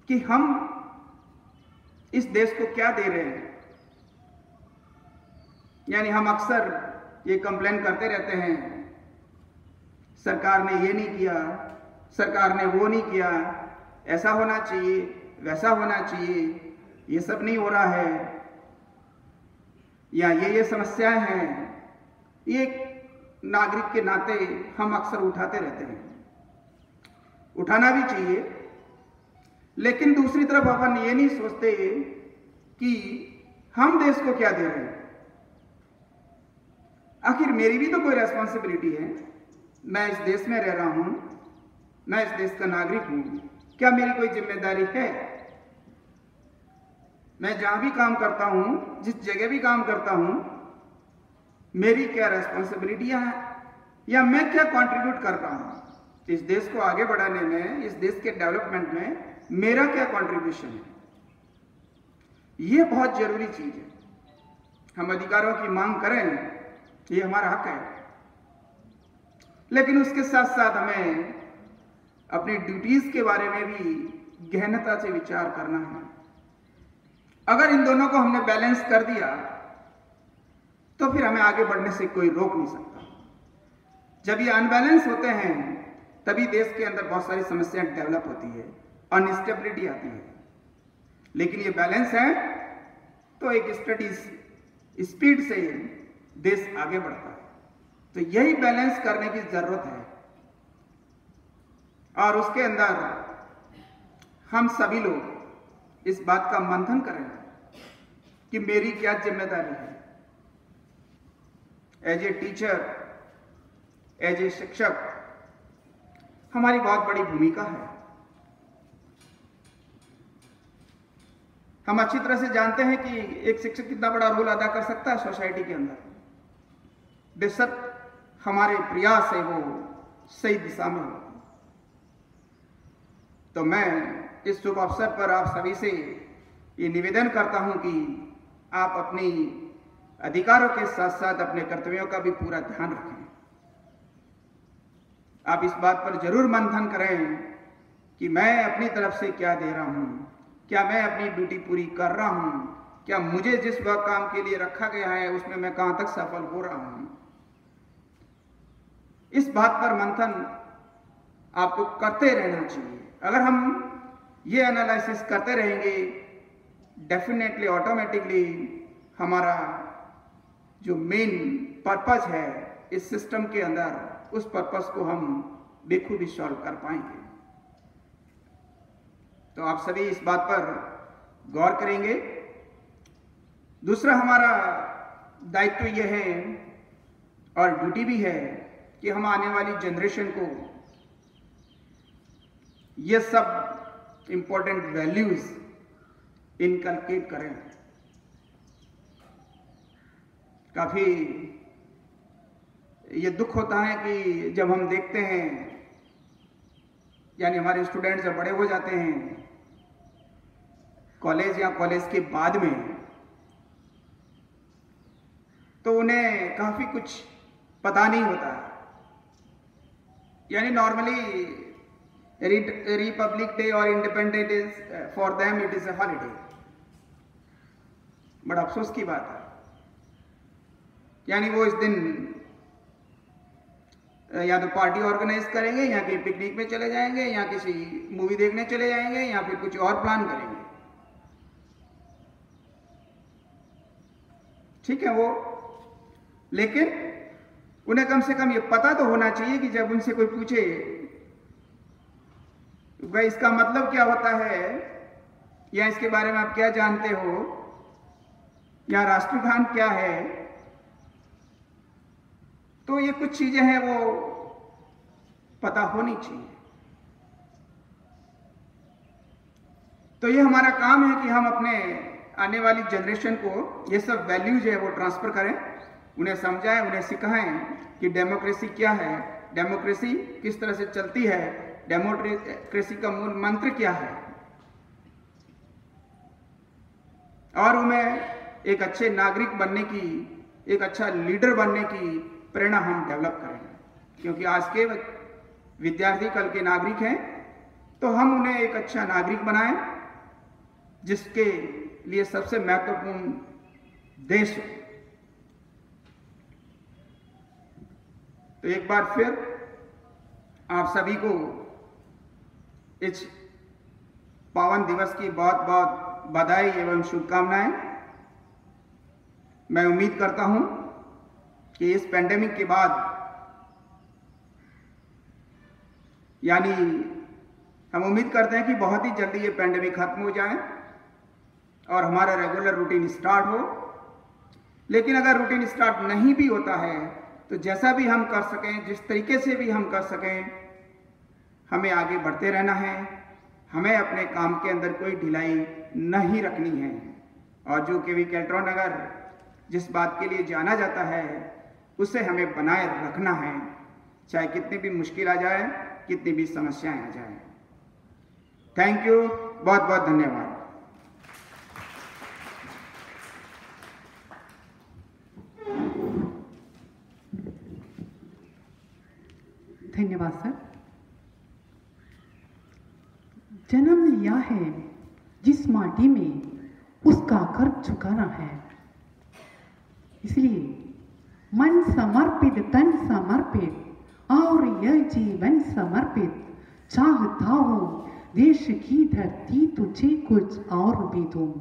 कि हम इस देश को क्या दे रहे हैं। यानी हम अक्सर ये कंप्लेन करते रहते हैं, सरकार ने ये नहीं किया, सरकार ने वो नहीं किया, ऐसा होना चाहिए, वैसा होना चाहिए, ये सब नहीं हो रहा है, या ये समस्याएं हैं। ये नागरिक के नाते हम अक्सर उठाते रहते हैं, उठाना भी चाहिए, लेकिन दूसरी तरफ अपन ये नहीं सोचते कि हम देश को क्या दे रहे हैं। आखिर मेरी भी तो कोई रेस्पॉन्सिबिलिटी है, मैं इस देश में रह रहा हूं, मैं इस देश का नागरिक हूं, क्या मेरी कोई जिम्मेदारी है? मैं जहां भी काम करता हूं, जिस जगह भी काम करता हूं, मेरी क्या रेस्पॉन्सिबिलिटियां हैं या मैं क्या कंट्रीब्यूट कर रहा हूं इस देश को आगे बढ़ाने में, इस देश के डेवलपमेंट में मेरा क्या कंट्रीब्यूशन है। ये बहुत जरूरी चीज है। हम अधिकारों की मांग करें, ये हमारा हक है, लेकिन उसके साथ साथ हमें अपनी ड्यूटीज के बारे में भी गहनता से विचार करना है। अगर इन दोनों को हमने बैलेंस कर दिया तो फिर हमें आगे बढ़ने से कोई रोक नहीं सकता। जब ये अनबैलेंस होते हैं तभी देश के अंदर बहुत सारी समस्याएं डेवलप होती है, अनस्टेबिलिटी आती है। लेकिन ये बैलेंस है तो एक स्टडी स्पीड से देश आगे बढ़ता है। तो यही बैलेंस करने की जरूरत है और उसके अंदर हम सभी लोग इस बात का मंथन करें कि मेरी क्या जिम्मेदारी है as a teacher, as a शिक्षक। हमारी बहुत बड़ी भूमिका है। हम अच्छी तरह से जानते हैं कि एक शिक्षक कितना बड़ा रोल अदा कर सकता है सोसाइटी के अंदर। बेशक हमारे प्रयास है वो सही दिशा में हो। तो मैं इस शुभ अवसर पर आप सभी से ये निवेदन करता हूं कि आप अपनी अधिकारों के साथ साथ अपने कर्तव्यों का भी पूरा ध्यान रखें। आप इस बात पर जरूर मंथन करें कि मैं अपनी तरफ से क्या दे रहा हूं, क्या मैं अपनी ड्यूटी पूरी कर रहा हूं, क्या मुझे जिस वह काम के लिए रखा गया है उसमें मैं कहां तक सफल हो रहा हूं। इस बात पर मंथन आपको करते रहना चाहिए। अगर हम ये एनालिसिस करते रहेंगे, डेफिनेटली ऑटोमेटिकली हमारा जो मेन पर्पस है इस सिस्टम के अंदर, उस पर्पस को हम बेखूबी सॉल्व कर पाएंगे। तो आप सभी इस बात पर गौर करेंगे। दूसरा हमारा दायित्व यह है और ड्यूटी भी है कि हम आने वाली जनरेशन को ये सब इंपॉर्टेंट वैल्यूज इनकलकेट करें। काफी ये दुख होता है कि जब हम देखते हैं, यानी हमारे स्टूडेंट जब बड़े हो जाते हैं कॉलेज या कॉलेज के बाद में, तो उन्हें काफी कुछ पता नहीं होता। यानी नॉर्मली रिपब्लिक डे और independence day for them it is a holiday. बड़ा अफसोस की बात है। यानी वो इस दिन या तो पार्टी ऑर्गेनाइज करेंगे, या कहीं पिकनिक में चले जाएंगे, या किसी मूवी देखने चले जाएंगे, या फिर कुछ और प्लान करेंगे। ठीक है वो, लेकिन उन्हें कम से कम ये पता तो होना चाहिए कि जब उनसे कोई पूछे भाई इसका मतलब क्या होता है, या इसके बारे में आप क्या जानते हो, या राष्ट्रगान क्या है, तो ये कुछ चीजें हैं वो पता होनी चाहिए। तो ये हमारा काम है कि हम अपने आने वाली जनरेशन को ये सब वैल्यूज है वो ट्रांसफर करें, उन्हें समझाएं, उन्हें सिखाएं कि डेमोक्रेसी क्या है, डेमोक्रेसी किस तरह से चलती है, डेमोक्रेसी का मूल मंत्र क्या है, और उन्हें एक अच्छे नागरिक बनने की, एक अच्छा लीडर बनने की प्रेरणा हम डेवलप करें। क्योंकि आज के विद्यार्थी कल के नागरिक हैं, तो हम उन्हें एक अच्छा नागरिक बनाएं जिसके लिए सबसे महत्वपूर्ण देश हो। तो एक बार फिर आप सभी को इस पावन दिवस की बहुत बहुत बधाई एवं शुभकामनाएं। मैं उम्मीद करता हूं कि इस पेंडेमिक के बाद, यानी हम उम्मीद करते हैं कि बहुत ही जल्दी ये पेंडेमिक खत्म हो जाए और हमारा रेगुलर रूटीन स्टार्ट हो। लेकिन अगर रूटीन स्टार्ट नहीं भी होता है तो जैसा भी हम कर सकें, जिस तरीके से भी हम कर सकें, हमें आगे बढ़ते रहना है। हमें अपने काम के अंदर कोई ढिलाई नहीं रखनी है। और जो केवी कैल्ट्रॉन नगर जिस बात के लिए जाना जाता है उसे हमें बनाए रखना है, चाहे कितनी भी मुश्किल आ जाए, कितनी भी समस्याएं आ जाए। थैंक यू, बहुत बहुत धन्यवाद। धन्यवाद सर। जन्म लिया है जिस माटी में उसका कर्ज चुकाना है, इसलिए मन समर्पित तन समर्पित और यह जीवन समर्पित चाहता हूँ देश की धरती तुझे कुछ और भी दूँ।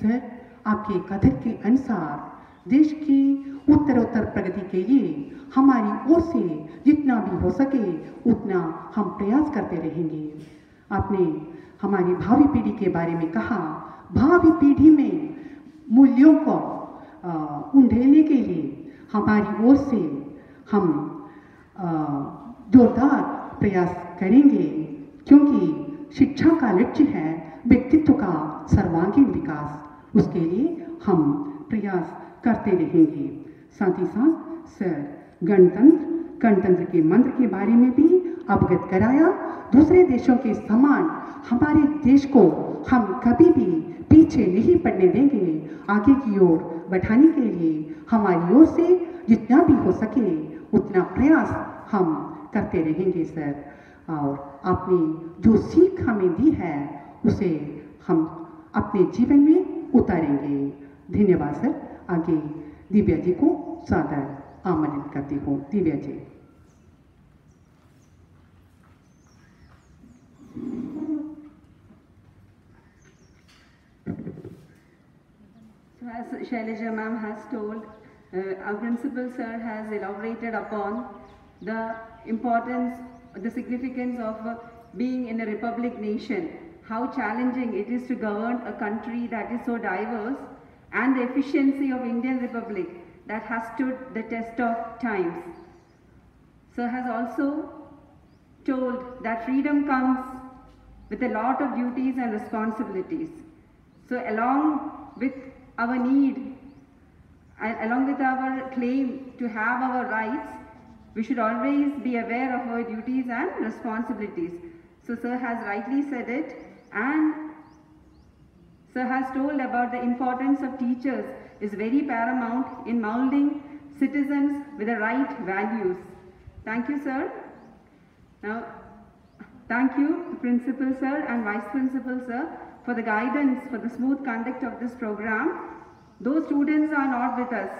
सर, आपके कदर के अनुसार देश की उत्तरोत्तर प्रगति के लिए हमारी ओर से जितना भी हो सके उतना हम प्रयास करते रहेंगे। आपने हमारी भावी पीढ़ी के बारे में कहा, भावी पीढ़ी में मूल्यों को उंडेलने के लिए हमारी ओर से हम जोरदार प्रयास करेंगे, क्योंकि शिक्षा का लक्ष्य है व्यक्तित्व का सर्वांगीण विकास। उसके लिए हम प्रयास करते रहेंगे। साथ ही साथ सर गणतंत्र के मंत्र के बारे में भी अवगत कराया। दूसरे देशों के समान हमारे देश को हम कभी भी पीछे नहीं पड़ने देंगे। आगे की ओर बढ़ाने के लिए हमारी ओर से जितना भी हो सके उतना प्रयास हम करते रहेंगे सर। और आपने जो सीख हमें दी है उसे हम अपने जीवन में उतारेंगे। धन्यवाद सर। आगे दिव्या जी को सादर आमंत्रित करती हूँ। Divya ji. So as Shailaja ma'am has told, our principal sir has elaborated upon the importance, the significance of being in a republic nation, how challenging it is to govern a country that is so diverse, and the efficiency of Indian Republic that has stood the test of times. Sir has also told that freedom comes with a lot of duties and responsibilities. So along with our need, along with our claim to have our rights, we should always be aware of our duties and responsibilities. So sir has rightly said it, and sir has told about the importance of teachers is very paramount in molding citizens with the right values. Thank you, sir. Now, thank you, Principal Sir and Vice Principal Sir, for the guidance for the smooth conduct of this program. Those students are not with us.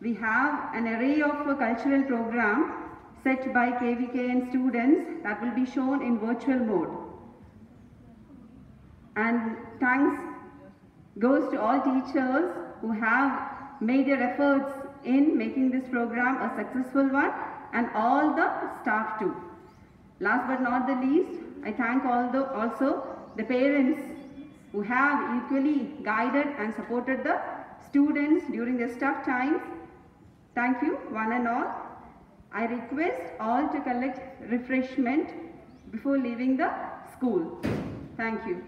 We have an array of cultural program set by KVKN students that will be shown in virtual mode. And thanks goes to all teachers who have made their efforts in making this program a successful one, and all the staff too. Last but not the least, I thank also the parents who have equally guided and supported the students during these tough times. Thank you, one and all. I request all to collect refreshment before leaving the school. Thank you.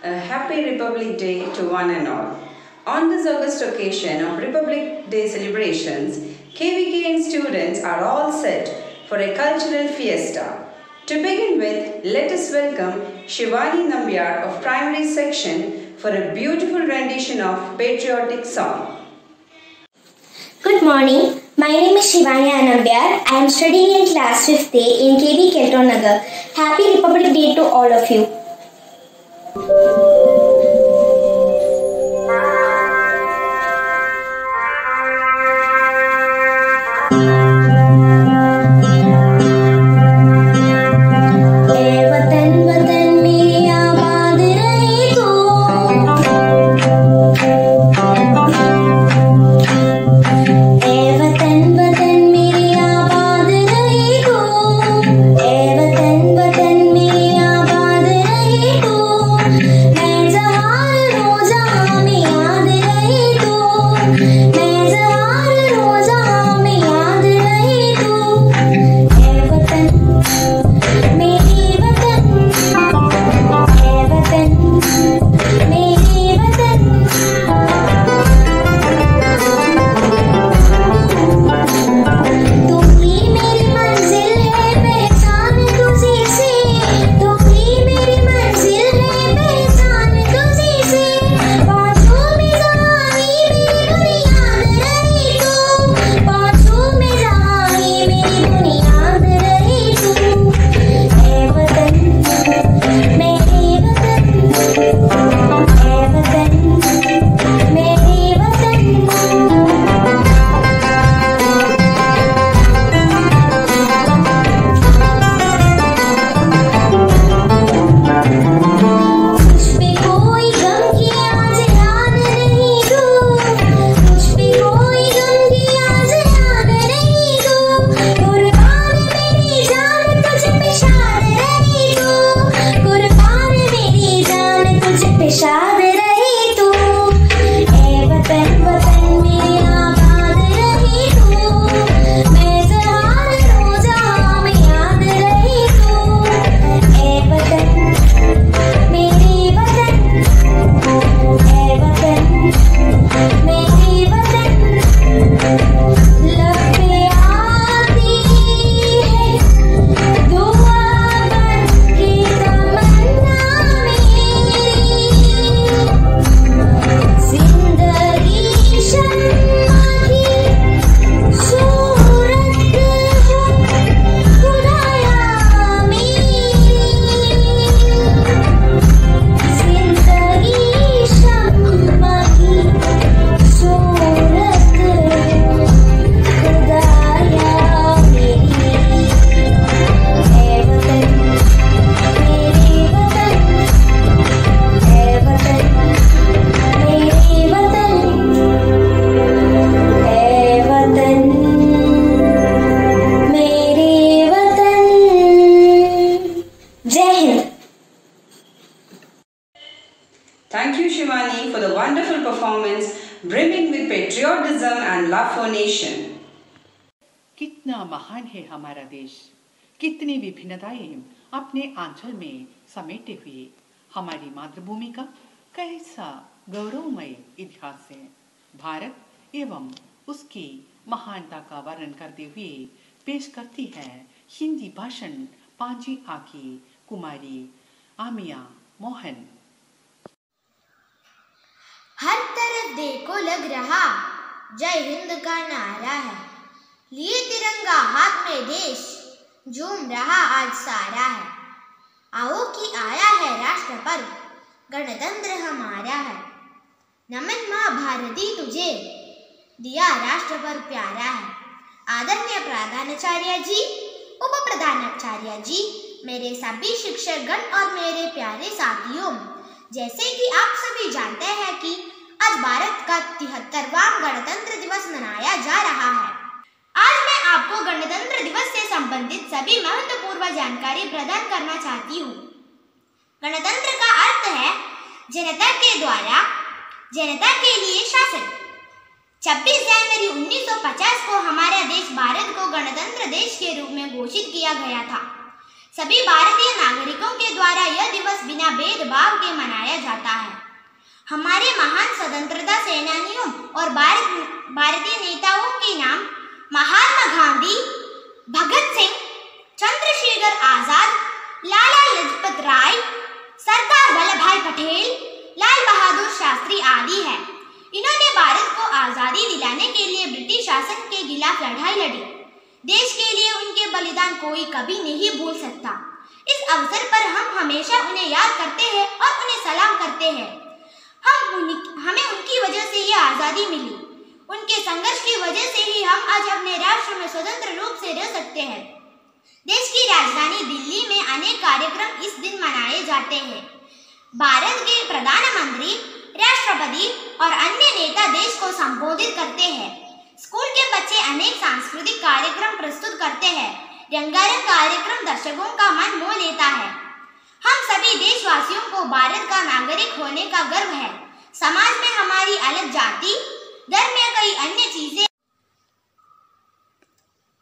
A happy Republic Day to one and all. On this august occasion of Republic Day celebrations, KVKN students are all set for a cultural fiesta. To begin with, let us welcome Shivani Nambiar of primary section for a beautiful rendition of patriotic song. Good morning. My name is Shivani Nambiar. I am studying in class 5th A in KB Kelton Nagar. Happy Republic Day to all of you. कितना महान है हमारा देश, कितनी विभिन्नताएं अपने आंचल में समेटे हुए हमारी मातृभूमि का कैसा गौरवमय इतिहास है। भारत एवं उसकी महानता का वर्णन करते हुए पेश करती है हिंदी भाषण पांजी आकी कुमारी आमिया मोहन। हर तरफ देखो लग रहा जय हिंद का नारा है, लिए तिरंगा हाथ में देश झूम रहा आज सारा है। आओ कि आया है राष्ट्र पर्व, गणतंत्र हमारा है। नमन माँ भारती तुझे, दिया राष्ट्र पर्व प्यारा है। आदरणीय प्रधानाचार्य जी, उप प्रधानाचार्य जी, मेरे सभी शिक्षकगण और मेरे प्यारे साथियों, जैसे कि आप सभी जानते हैं कि आज भारत का 73वां गणतंत्र दिवस मनाया जा रहा है। आज मैं आपको गणतंत्र दिवस से संबंधित सभी महत्वपूर्ण जानकारी प्रदान करना चाहती हूँ। गणतंत्र का अर्थ है जनता के द्वारा जनता के लिए शासन। 26 जनवरी 1950 को हमारा देश भारत को गणतंत्र देश के रूप में घोषित किया गया था। सभी भारतीय नागरिकों के द्वारा यह दिवस बिना भेदभाव के मनाया जाता है। हमारे महान स्वतंत्रता सेनानियों और भारतीय नेताओं के नाम महात्मा गांधी, भगत सिंह, चंद्रशेखर आजाद, लाला लाजपत राय, सरदार वल्लभ भाई पटेल, लाल बहादुर शास्त्री आदि हैं। इन्होंने भारत को आजादी दिलाने के लिए ब्रिटिश शासन के खिलाफ लड़ाई लड़ी। देश के लिए उनके बलिदान कोई कभी नहीं भूल सकता। इस अवसर पर हम हमेशा उन्हें याद करते हैं और उन्हें सलाम करते हैं। हमें उनकी वजह से ये आज़ादी मिली। उनके संघर्ष की वजह से ही हम आज अपने राष्ट्र में स्वतंत्र रूप से रह सकते हैं। देश की राजधानी दिल्ली में अनेक कार्यक्रम इस दिन मनाए जाते हैं। भारत के प्रधानमंत्री, राष्ट्रपति और अन्य नेता देश को संबोधित करते हैं। स्कूल के बच्चे अनेक सांस्कृतिक कार्यक्रम प्रस्तुत करते हैं। रंगारंग कार्यक्रम दर्शकों का मन मोह लेता है। हम सभी देशवासियों को भारत का नागरिक होने का गर्व है। समाज में हमारी अलग जाति, धर्म या कई अन्य चीजें।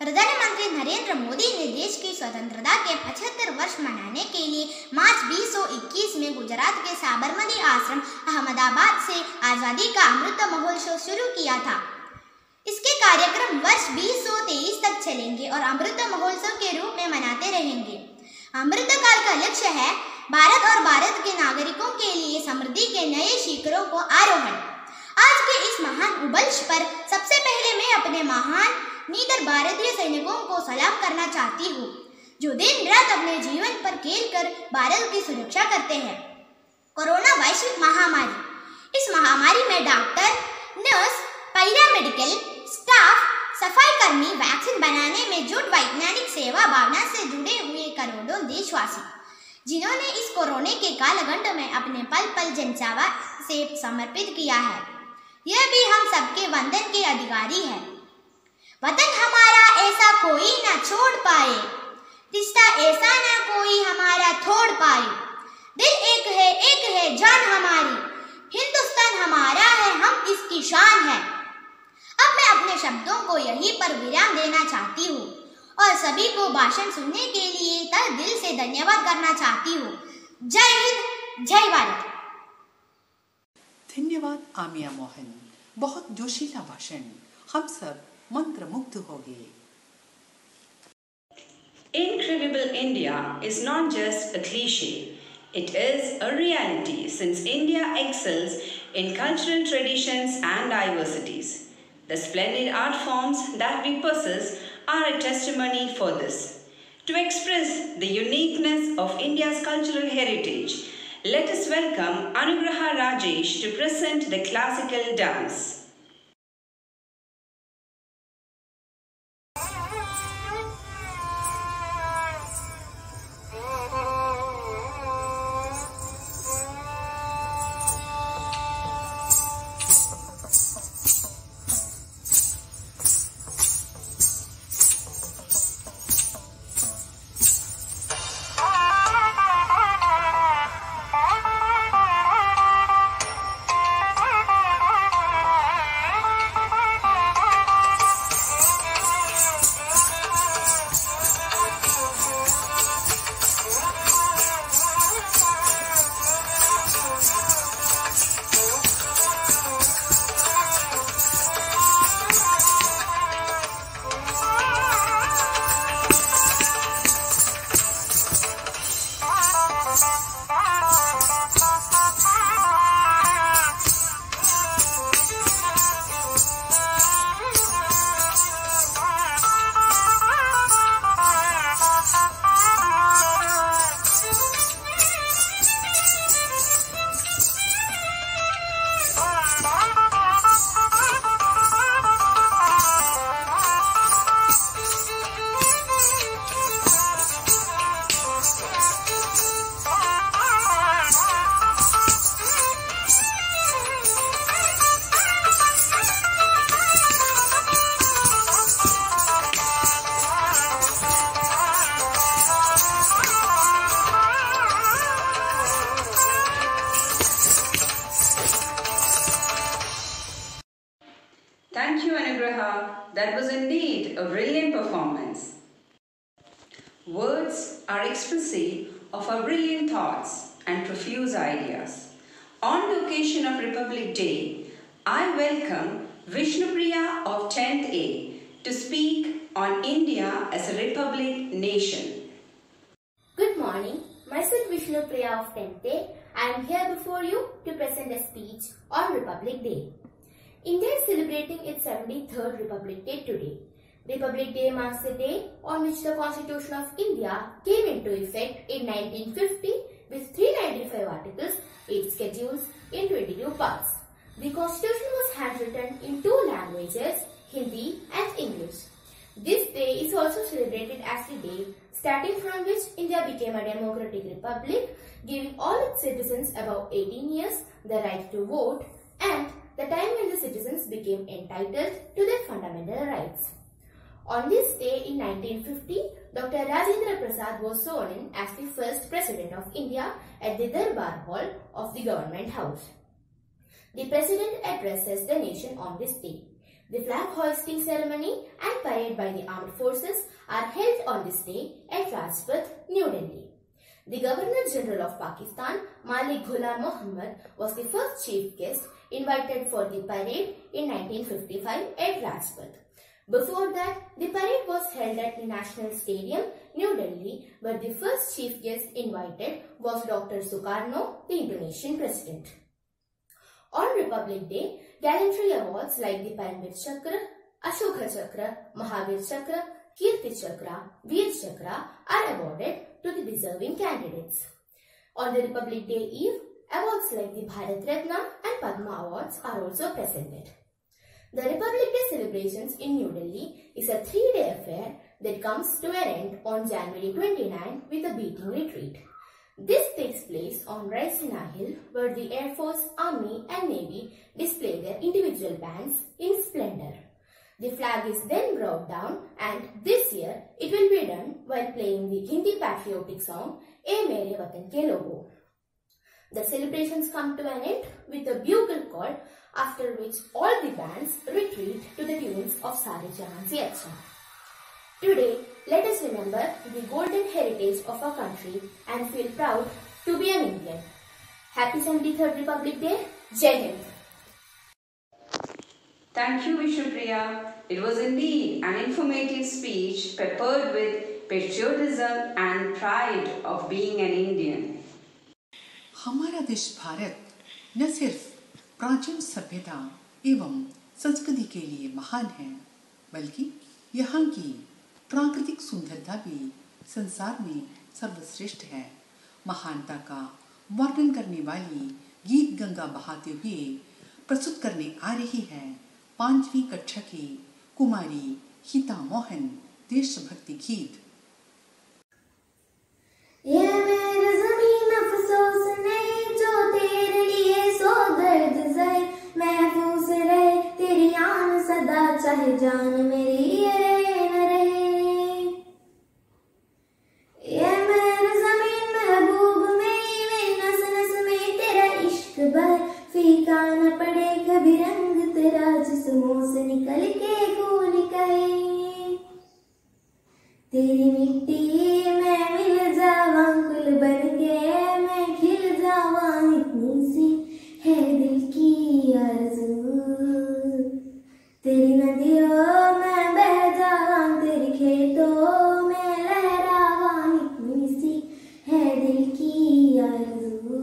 प्रधानमंत्री नरेंद्र मोदी ने देश की स्वतंत्रता के 75 वर्ष मनाने के लिए मार्च 2021 में गुजरात के साबरमती आश्रम अहमदाबाद से आजादी का अमृत महोत्सव शुरू किया था। इसके कार्यक्रम वर्ष 2023 तक चलेंगे और अमृत महोत्सव के रूप में मनाते रहेंगे। अमृत काल का लक्ष्य है भारत और भारत के नागरिकों के लिए समृद्धि के नए शिखरों को आरोहण। आज के इस महान उपलक्ष पर सबसे पहले मैं अपने महान निडर भारतीय सैनिकों को सलाम करना चाहती हूँ, जो दिन रात अपने जीवन पर खेल कर भारत की सुरक्षा करते हैं। कोरोना वैश्विक महामारी। इस महामारी में डॉक्टर, नर्स, पैरामेडिकल स्टाफ, सफाई कर्मी, वैक्सीन बनाने में जुट वैज्ञानिक सेवा भावना से जुड़े हुए करोड़ों देशवासी, जिन्होंने इस कोरोना के कालखंड में अपने पल पल जनसेवा से समर्पित किया है, यह भी हम सबके वंदन के अधिकारी है। वतन हमारा ऐसा कोई ना छोड़ पाए, रिश्ता ऐसा ना कोई हमारा तोड़ पाए। दिल एक है जान हमारी, हिंदुस्तान हमारा है, हम इसकी शान है। अब मैं अपने शब्दों को यहीं पर विराम देना चाहती हूँ और सभी को भाषण सुनने के लिए तहे दिल से धन्यवाद करना चाहती हूँ। जय हिंद, जय भारत। धन्यवाद आमिया मोहन, बहुत जोशीला भाषण, हम सब मंत्रमुग्ध हो गए। Incredible India is not just a cliche, it is a reality since India excels in cultural traditions and diversities. The splendid art forms that we possess are a testimony for this. To express the uniqueness of India's cultural heritage, let us welcome Anugraha Rajesh to present the classical dance. performance. Words are expressive of our brilliant thoughts and profuse ideas. On the occasion of Republic Day, I welcome Vishnupriya of 10th A to speak on India as a republic nation. Good morning, myself Vishnupriya of 10th A. I am here before you to present a speech on Republic Day. India is celebrating its 73rd Republic Day today. Republic Day marks the day on which the Constitution of India came into effect in 1950 with 395 articles, 8 schedules in 22 parts. The Constitution was handwritten in 2 languages, Hindi and English. This day is also celebrated as the day starting from which India became a democratic republic, giving all its citizens above 18 years the right to vote and the time when the citizens became entitled to their fundamental rights. On this day in 1950, Dr. Rajendra Prasad was sworn in as the first President of India at the Darbar Hall of the Government House. The President addresses the nation on this day. The flag hoisting ceremony and parade by the armed forces are held on this day at Rajpath, New Delhi. The Governor General of Pakistan, Malik Ghulam Muhammad, was the first chief guest invited for the parade in 1955 at Rajpath. Before that, the parade was held at the National Stadium, New Delhi, where the first chief guest invited was Dr. Sukarno, the Indonesian President. On Republic Day, gallantry awards like the Paramvir Chakra, Ashoka Chakra, Mahavir Chakra, Kirti Chakra, Veer Chakra are awarded to the deserving candidates. On the Republic Day Eve, awards like the Bharat Ratna and Padma Awards are also presented. The Republic Day celebrations in New Delhi is a 3-day affair that comes to an end on January 29 with a beating retreat. This takes place on Raisina Hill, where the Air Force, Army and Navy display their individual bands in splendor. The flag is then brought down, and this year it will be done while playing the Hindi patriotic song "Ye Mere Watan Ke Logo." The celebrations come to an end with a bugle call, after which all the bands retreat to the tunes of Sare Jahan Se Acha. Today, let us remember the golden heritage of our country and feel proud to be an Indian. Happy 73rd Republic Day. Jai Hind. Thank you, Vishnupriya. It was indeed an informative speech peppered with patriotism and pride of being an Indian. हमारा देश भारत न सिर्फ प्राचीन सभ्यता एवं संस्कृति के लिए महान है, बल्कि यहाँ की प्राकृतिक सुंदरता भी संसार में सर्वश्रेष्ठ है। महानता का वर्णन करने वाली गीत गंगा बहाते हुए प्रस्तुत करने आ रही है 5वीं कक्षा की कुमारी हिता मोहन देशभक्ति गीत। ये मेरी ज़मीन अफ़सोस नहीं जो तेरे लिए सो दर्द ज़ाए, महफूज रहे तेरी आन सदा चाहे जान मेरी ये रहे न रहे। ये मेरी ज़मीन महबूब मेरी नस नस में तेरा इश्क बहे, फीका न पड़े कभी रंग तेरा जिस्मों से निकल के खून कहे। तेरी मिट्टी में मिल जावा कुल बन के मैं खिल जावा, इतनी सी है दिल की आरज़ू। तेरी नदियों में बह जावा तेरे खेतों में लहरावा, इतनी सी है दिल की आरज़ू।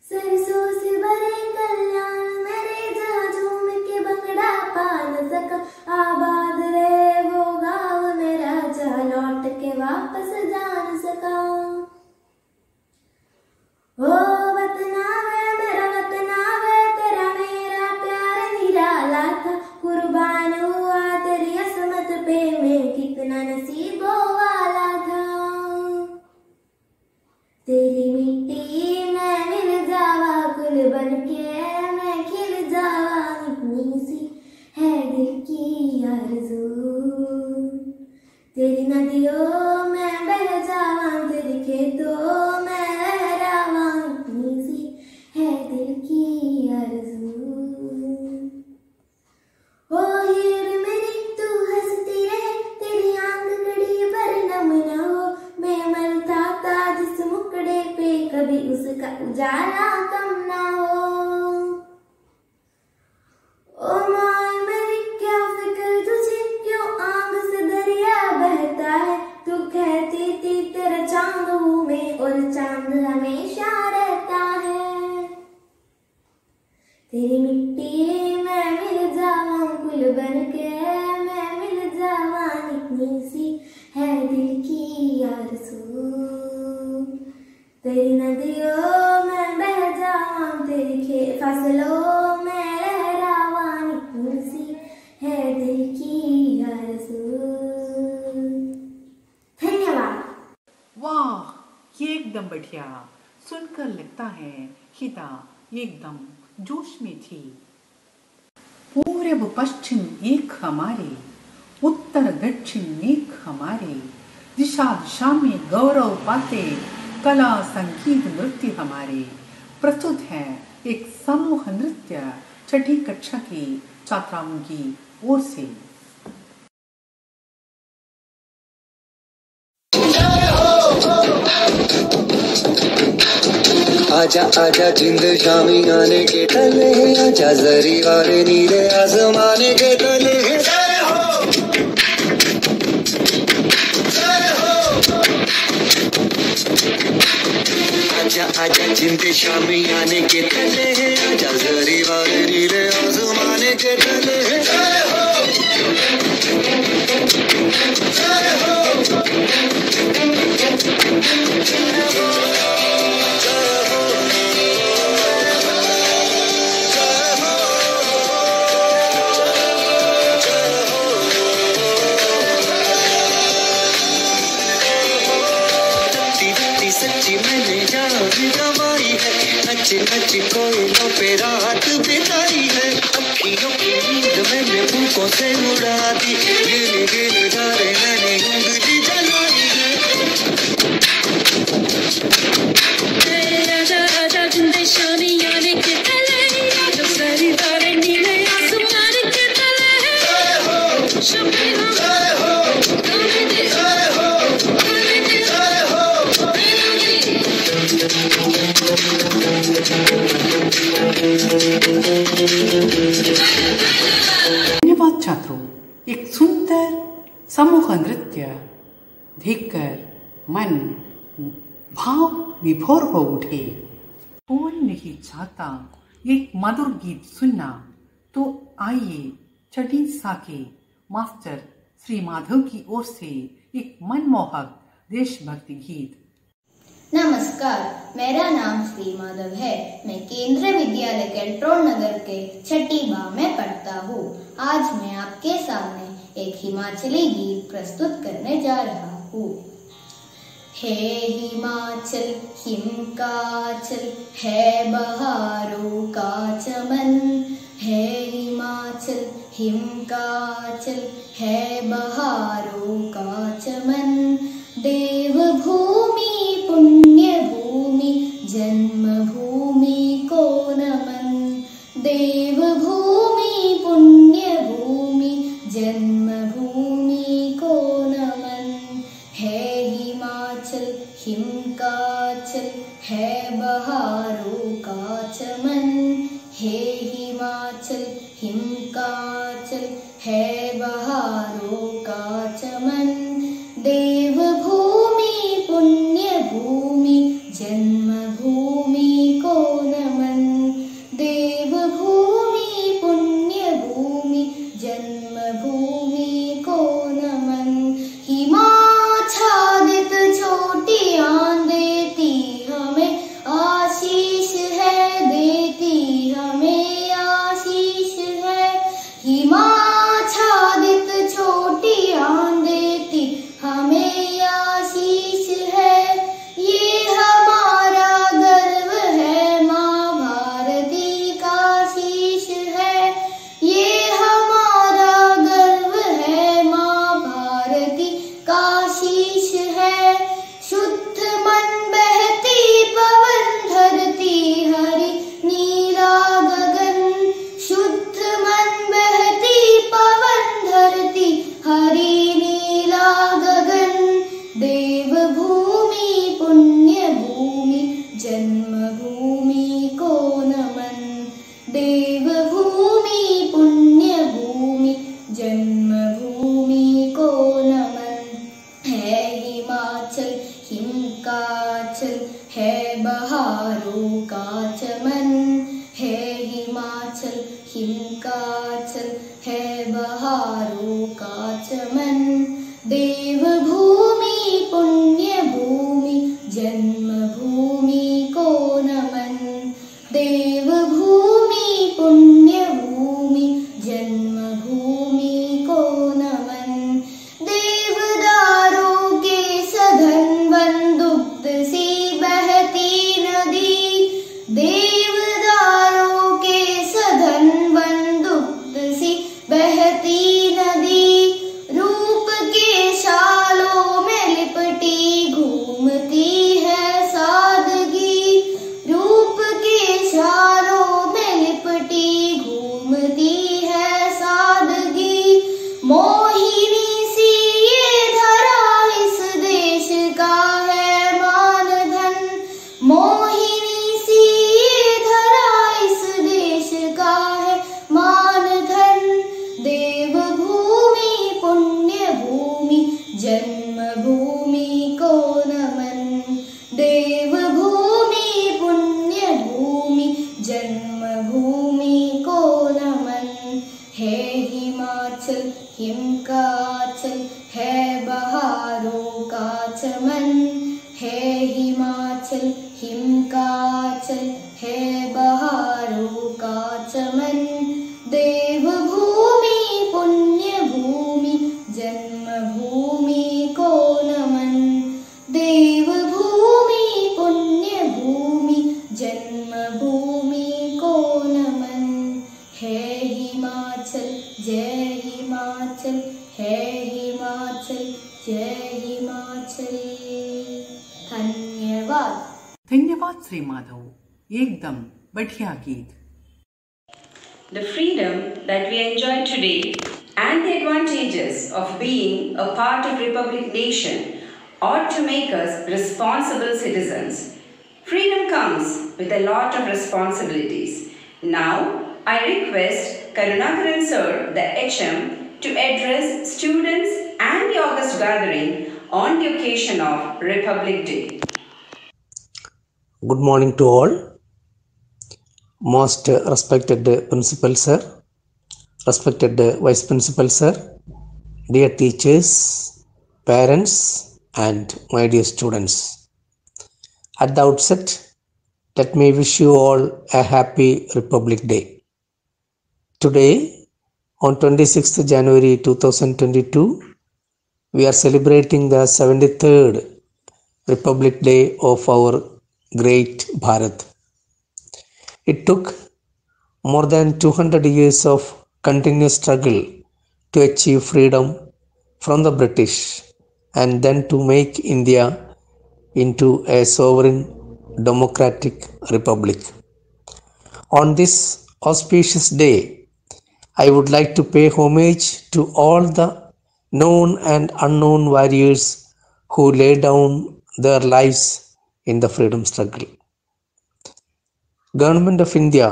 सरसों से भरे कल्याण मेरे जहाँ झूम के बंगड़ा पा न सका, आबाद रहे वो गाँव मेरा जहाँ लौट के वापस जा न सका। ओ वतना वे मेरा वतना वे तेरा मेरा प्यार निराला था, कुर्बान हुआ तेरी असमत पे मैं कितना नसीबों वाला था। तेरी मिट्टी में मिल जावा कुल बन के मैं खिल जावा, इतनी सी है दिल की आरज़ू। तेरी नदियों में बह जावा तेरे खेतों में लहरावा, इतनी सी है दिल की आरज़ू। ओ हीर मेरी तू हंसती कहानी सी है दिल की आरज़ू। तेरी नदियों में बह जाऊं, तेरे फसलों में लहरावानी कहानी सी है दिल की आरज़ू। धन्यवाद। वाह, ये एकदम बढ़िया। सुनकर लगता है हिता एकदम जोश में थी। पूर्व पश्चिम एक हमारे, उत्तर दक्षिण एक हमारे, दिशा दिशा में गौरव पाते कला संगीत नृत्य हमारे। प्रस्तुत है एक समूह नृत्य छठी कक्षा की छात्राओं की ओर से। आजा आजा जिंद शामी आने के तले, आजा जरी वाले नीले आसमाने के तले। आजा आजा जिंद शामी आने के तले, आजा जरी वाले नीले आसमाने के तले। सच्ची मैंने जान गवाई है, नच नच कोयलों पे रात बिताई है। अखियों की नींद मैंने फूकों से उड़ा दी, गिल गिल धारे मैंने उंगली जलाई है। आजा आजा जिंदे शामी आने के तले, आजा सारी तारे नीले आसमान के तले। शम्मी हम गाने दे, गाने दे, धन्यवाद छात्रों। एक सुंदर समूह नृत्य देखकर मन भाव विभोर हो उठे। कौन नहीं चाहता एक मधुर गीत सुनना। तो आइए छठी सा के मास्टर श्री माधव की ओर से एक मनमोहक देशभक्ति गीत। नमस्कार, मेरा नाम श्री माधव है। मैं केंद्रीय विद्यालय केल्ट्रॉन नगर के छठी बा में पढ़ता हूँ। आज मैं आपके सामने एक हिमाचली गीत प्रस्तुत करने जा रहा हूँ। हे हिमाचल हिमकाचल है बहारों का चमन, है हिमाचल हिमकाचल है बहारों का चमन। देवभूमि पुण्य भूमि जन्मभूमि को नमन, देवभूमि पुण्य भूमि जन्मभूमि को नमन। है हिमाचल हिमकाचल है बहारों का चमन, है हिमाचल हिमकाचल है बहारों का देवभूमि पुण्यभूमि जन्मभूमि को नमन। देवभूमि पुण्यभूमि जन्मभूमि को नमन। देवदारों के सघन वन दुग्ध सी बहती नदी। देवदारों के सघन वन दुग्ध सी बहती नदी। रूप के शालों में लिपटी घूमती है सादगी। रूप के शालों में लिपटी घूमती है सादगी। मोहिनी सी ये धरा इस देश का है मानधन। मोहिनी सी ये धरा इस देश का है मानधन। देवभूमि पुण्यभूमि जन्मभूमि को नमन। देवभूमि पुण्यभूमि जन्मभूमि को नमन। है हिमाचल हिम का आंचल है बहारों का चमन। है हिमाचल हिम का आंचल है बहारों का चमन। देवभूमि पुण्यभूमि जन्मभूमि को नमन। देवभूमि पुण्यभूमि जन्मभूमि को नमन। है हिमाचल जय हिमाचल है हिमाचल जय हिमाचल। धन्यवाद। धन्यवाद श्री माधव, एकदम बढ़िया गीत। The freedom that we enjoy today and the advantages of being a part of Republic Nation ought to make us responsible citizens. Freedom comes with a lot of responsibilities. Now, I request Karunakaran Sir, the HM, to address students and the August gathering on the occasion of Republic Day. Good morning to all. Most respected Principal Sir, respected Vice Principal Sir, dear teachers, parents and my dear students. At the outset, let me wish you all a happy Republic Day. Today, on 26th January 2022, we are celebrating the 73rd Republic Day of our great Bharat. It took more than 200 years of continuous struggle to achieve freedom from the British and then to make India into a sovereign democratic republic. On this auspicious day, I would like to pay homage to all the known and unknown warriors who laid down their lives in the freedom struggle. Government of India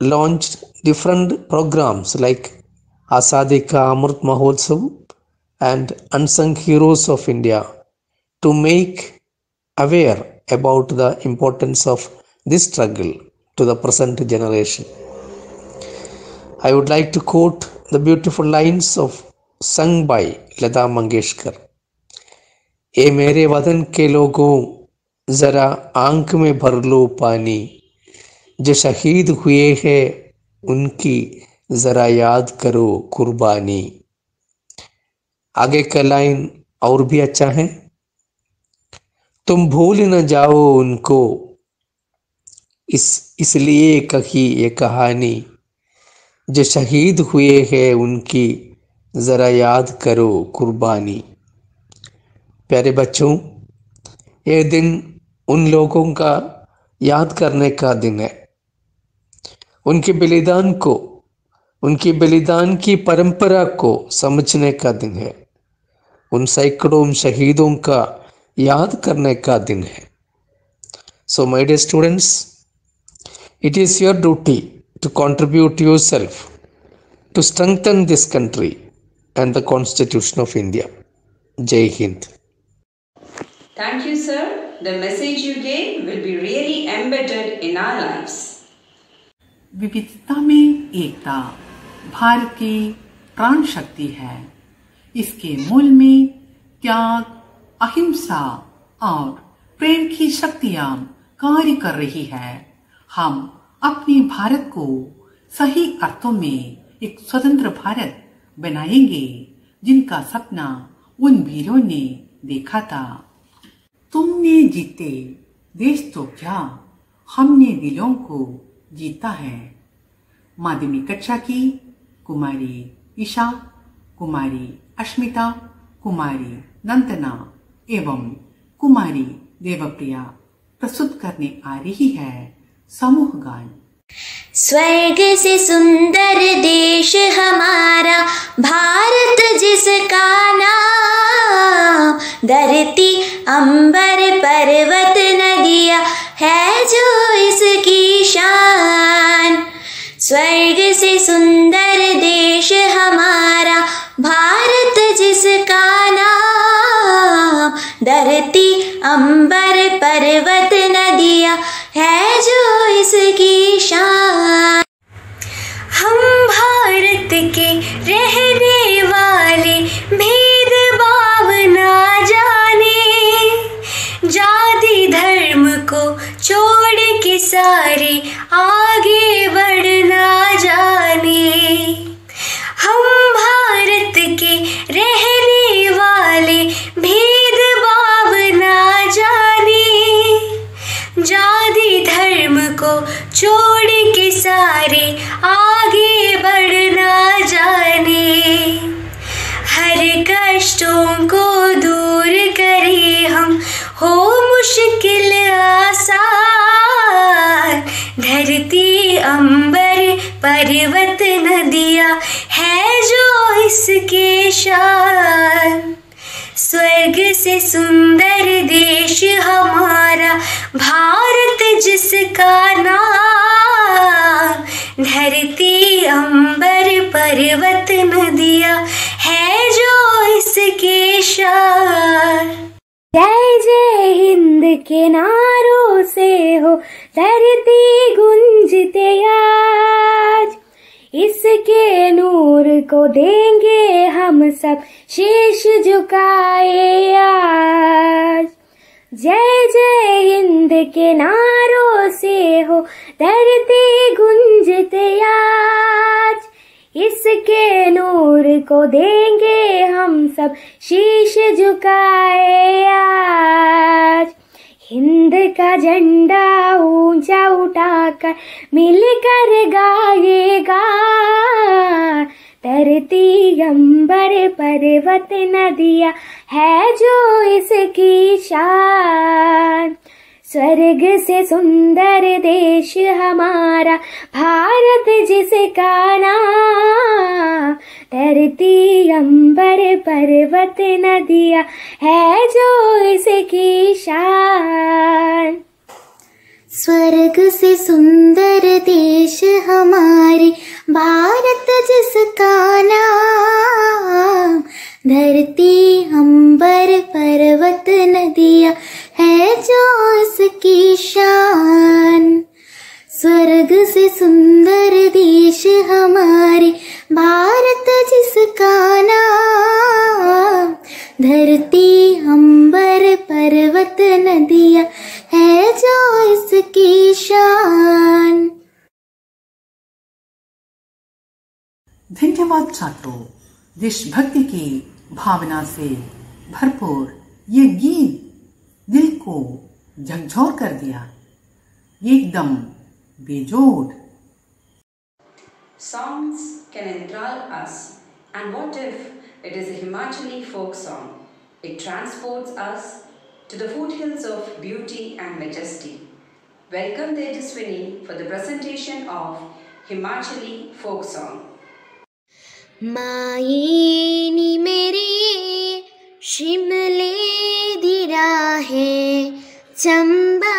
launched different programs like Azadi Ka Amrit Mahotsav and Unsung Heroes of India to make aware about the importance of this struggle to the present generation. I would like to quote the beautiful lines of sung by Lata Mangeshkar. ए मेरे वतन के लोगों जरा आंख में भर लो पानी, जो शहीद हुए हैं उनकी जरा याद करो कुर्बानी। आगे का लाइन और भी अच्छा है। तुम भूल न जाओ उनको, इसलिए कही ये कहानी, जो शहीद हुए हैं उनकी जरा याद करो कुर्बानी। प्यारे बच्चों, ये दिन उन लोगों का याद करने का दिन है। उनके बलिदान को, उनकी बलिदान की परंपरा को समझने का दिन है। उन सैकड़ों शहीदों का याद करने का दिन है। So my dear students, it is your duty to contribute yourself to strengthen this country and the Constitution of India. Jai Hind. Thank you, sir. The message you gave will be really embedded in our lives. विविधता में एकता भारत की प्राण शक्ति है। इसके मूल में त्याग, अहिंसा और प्रेम की शक्तियां कार्य कर रही है। हम अपने भारत को सही अर्थों में एक स्वतंत्र भारत बनाएंगे, जिनका सपना उन वीरों ने देखा था। तुमने जीते देश तो क्या, हमने दिलों को जीता है। माध्यमिक कक्षा की कुमारी ईशा, कुमारी अस्मिता, कुमारी नंदना एवं कुमारी देवप्रिया प्रस्तुत करने आ रही है समूह गान। स्वर्ग से सुंदर देश हमारा भारत, जिसका नाम धरती अंबर पर्वत नदियाँ है जो इसकी शान। स्वर्ग से सुंदर देश हमारा भारत, जिसका नाम धरती अंबर पर्वत नदियाँ है जो इसकी शान। हम भारत के रहने वाले भेदभाव ना जाने, जाति धर्म को छोड़ के सारे आगे बढ़ना जाने। हम भारत के रहने वाले भेदभाव ना जाने, जाति धर्म को छोड़ के सारे आगे बढ़ना जाने। हर कष्टों को दूर करे हम, हो मुश्किल आसान। धरती अंबर पर्वत नदियाँ है जो इसके शान। स्वर्ग से सुंदर देश हमारा भारत, जिसका नाम धरती अंबर पर्वत नदियाँ है जो इसके शान। जय जय हिंद के नारों से हो धरती गुंजते आज, इसके नूर को देंगे हम सब शीश झुकाए आज। जय जय हिंद के नारों से हो धरती गुंजते आज, इसके नूर को देंगे हम सब शीश झुकाए आज। हिंद का झंडा ऊंचा उठाकर मिलकर गाएगा, धरती अंबर पर्वत नदियाँ है जो इसकी शान। स्वर्ग से सुंदर देश हमारा भारत, जिसका नाम धरती अंबर पर्वत नदियाँ है जो इसकी शान। स्वर्ग से सुंदर देश हमारे भारत, जिसका नाम धरती अंबर पर्वत नदियाँ है जो इसकी शान। स्वर्ग से सुंदर देश हमारे भारत, जिसका नाम धरती अंबर पर्वत नदियाँ है जो इसकी शान। धन्यवाद छात्रों, देशभक्ति की भावना से भरपूर ये गीत दिल को झकझोर कर दिया, एकदम बेजोड़। Songs can enthrall us, and what if it is a Himachali folk song? It transports us to the foothills of beauty and majesty. Welcome Tejaswini for the presentation of Himachali folk song. माई नी मेरी शिमले दी राहें, चंबा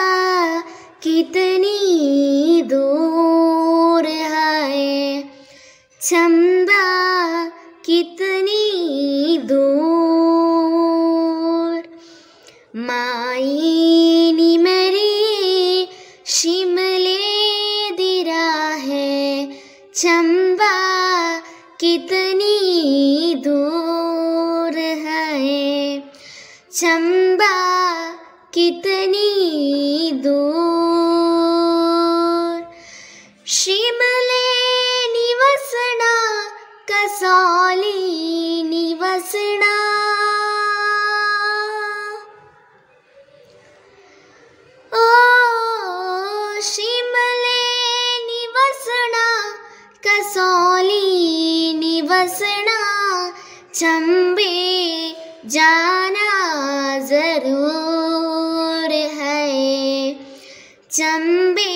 कितनी दूर है, चंबा कितनी दूर। माई नी मेरी शिमले दी राहें, चंबा कितनी दूर है, चंबा कितनी दूर, शिमले निवसना कसौली निवसना, ओ शिमले निवसना कसौली निवसना, चंबे जाना जरूर है, चंबे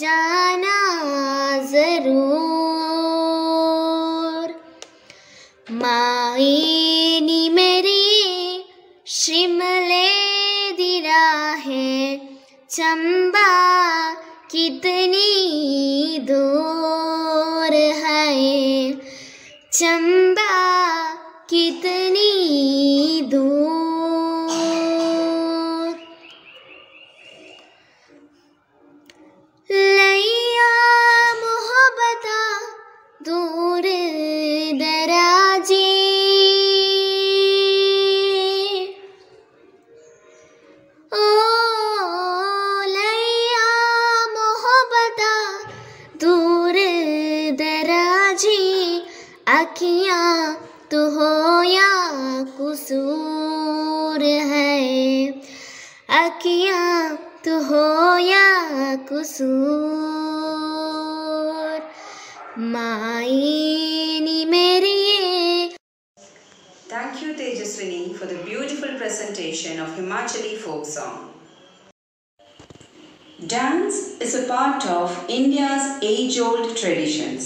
जाना जरूर। माई नी मेरी शिमले दी राहें, चंबा कितनी दूर है, चंबा कितनी दूर। लैया मोहब्बता दूर दराजी, ओ लैया मोहब्बता दूर दराजी, अखियाँ तो हो या कसूर है, अखियाँ तो हो या कसूर, माई नी मेरी। Thank you, Tejaswini, for the beautiful presentation of Himachali folk song. Dance is a part of India's age-old traditions.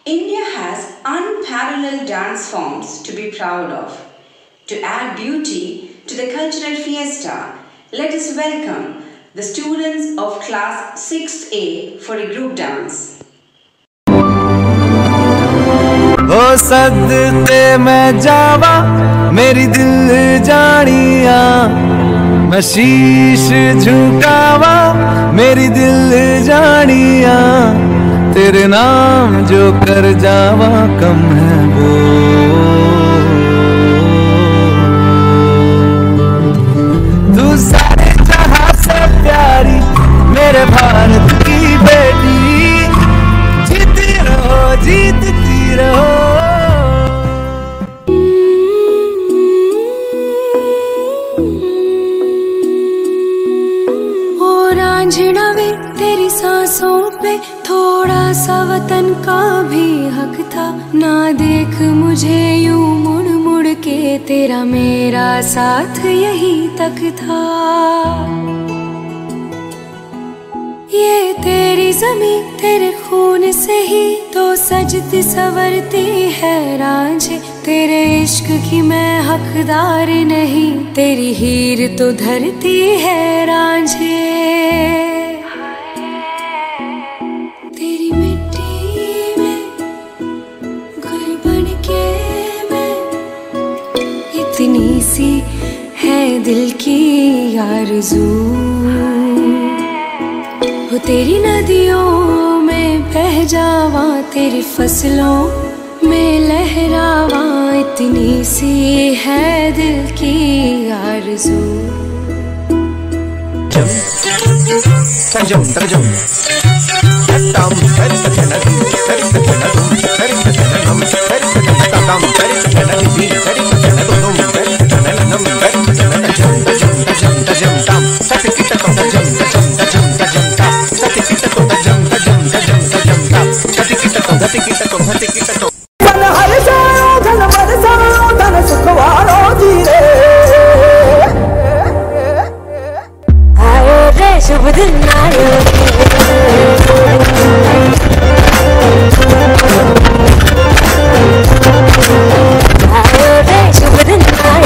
India has unparalleled dance forms to be proud of. To add beauty to the cultural fiesta, let us welcome the students of class 6A for a group dance. ओ सदते मैं जावा मेरी दिल जानिया, मैं शीश झुकावा मेरी दिल जानिया, तेरे नाम जो कर जावा कम है वो। तू सारे जहां से प्यारी मेरे भारत की बेटी, जीती रहो जीतती रहो। ओ रांझना वे तेरी सांसों पे थोड़ा सा वतन का भी हक था, ना देख मुझे यूं मुड़ मुड़ के, तेरा मेरा साथ यही तक था। ये तेरी ज़मीं तेरे खून से ही तो सजती संवरती है रांझे, तेरे इश्क की मैं हकदार नहीं, तेरी हीर तो धरती है रांझे। तेरी मिट्टी में गुल बन के मैं, इतनी सी है दिल की आरज़ू, वो तेरी नदियों में बह जावा, तेरी फसलों में लहरावा, इतनी सी है दिल की आरज़ू। शुभ दिन आयो रे, शुभ दिन आयो।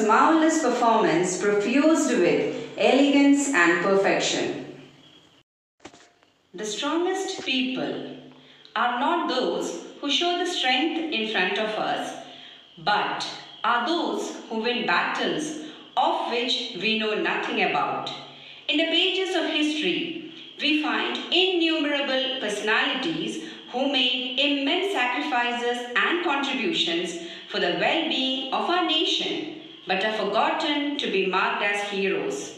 marvelous performance perfused with elegance and perfection. The strongest people are not those who show the strength in front of us, but are those who win battles of which we know nothing about. In the pages of history, we find innumerable personalities who made immense sacrifices and contributions for the well-being of our nation, but are forgotten to be marked as heroes.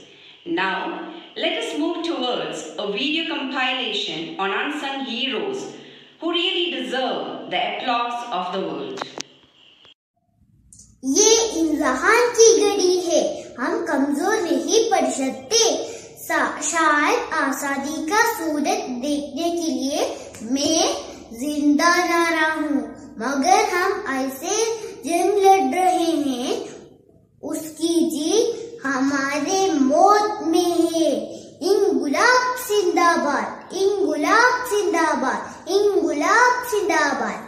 Now, let us move towards a video compilation on unsung heroes who really deserve the applause of the world. ये इम्तिहान की घड़ी है, हम कमजोर नहीं पड़ सकते। शायद आजादी का सूरत देखने के लिए मैं जिंदा ना रहूं, मगर हम ऐसे जंग लड़ रहे हैं, उसकी जीत हमारे मौत में है। इंगुलाब जिंदाबाद, इंगुलाब जिंदाबाद, इंगुलाब जिंदाबाद।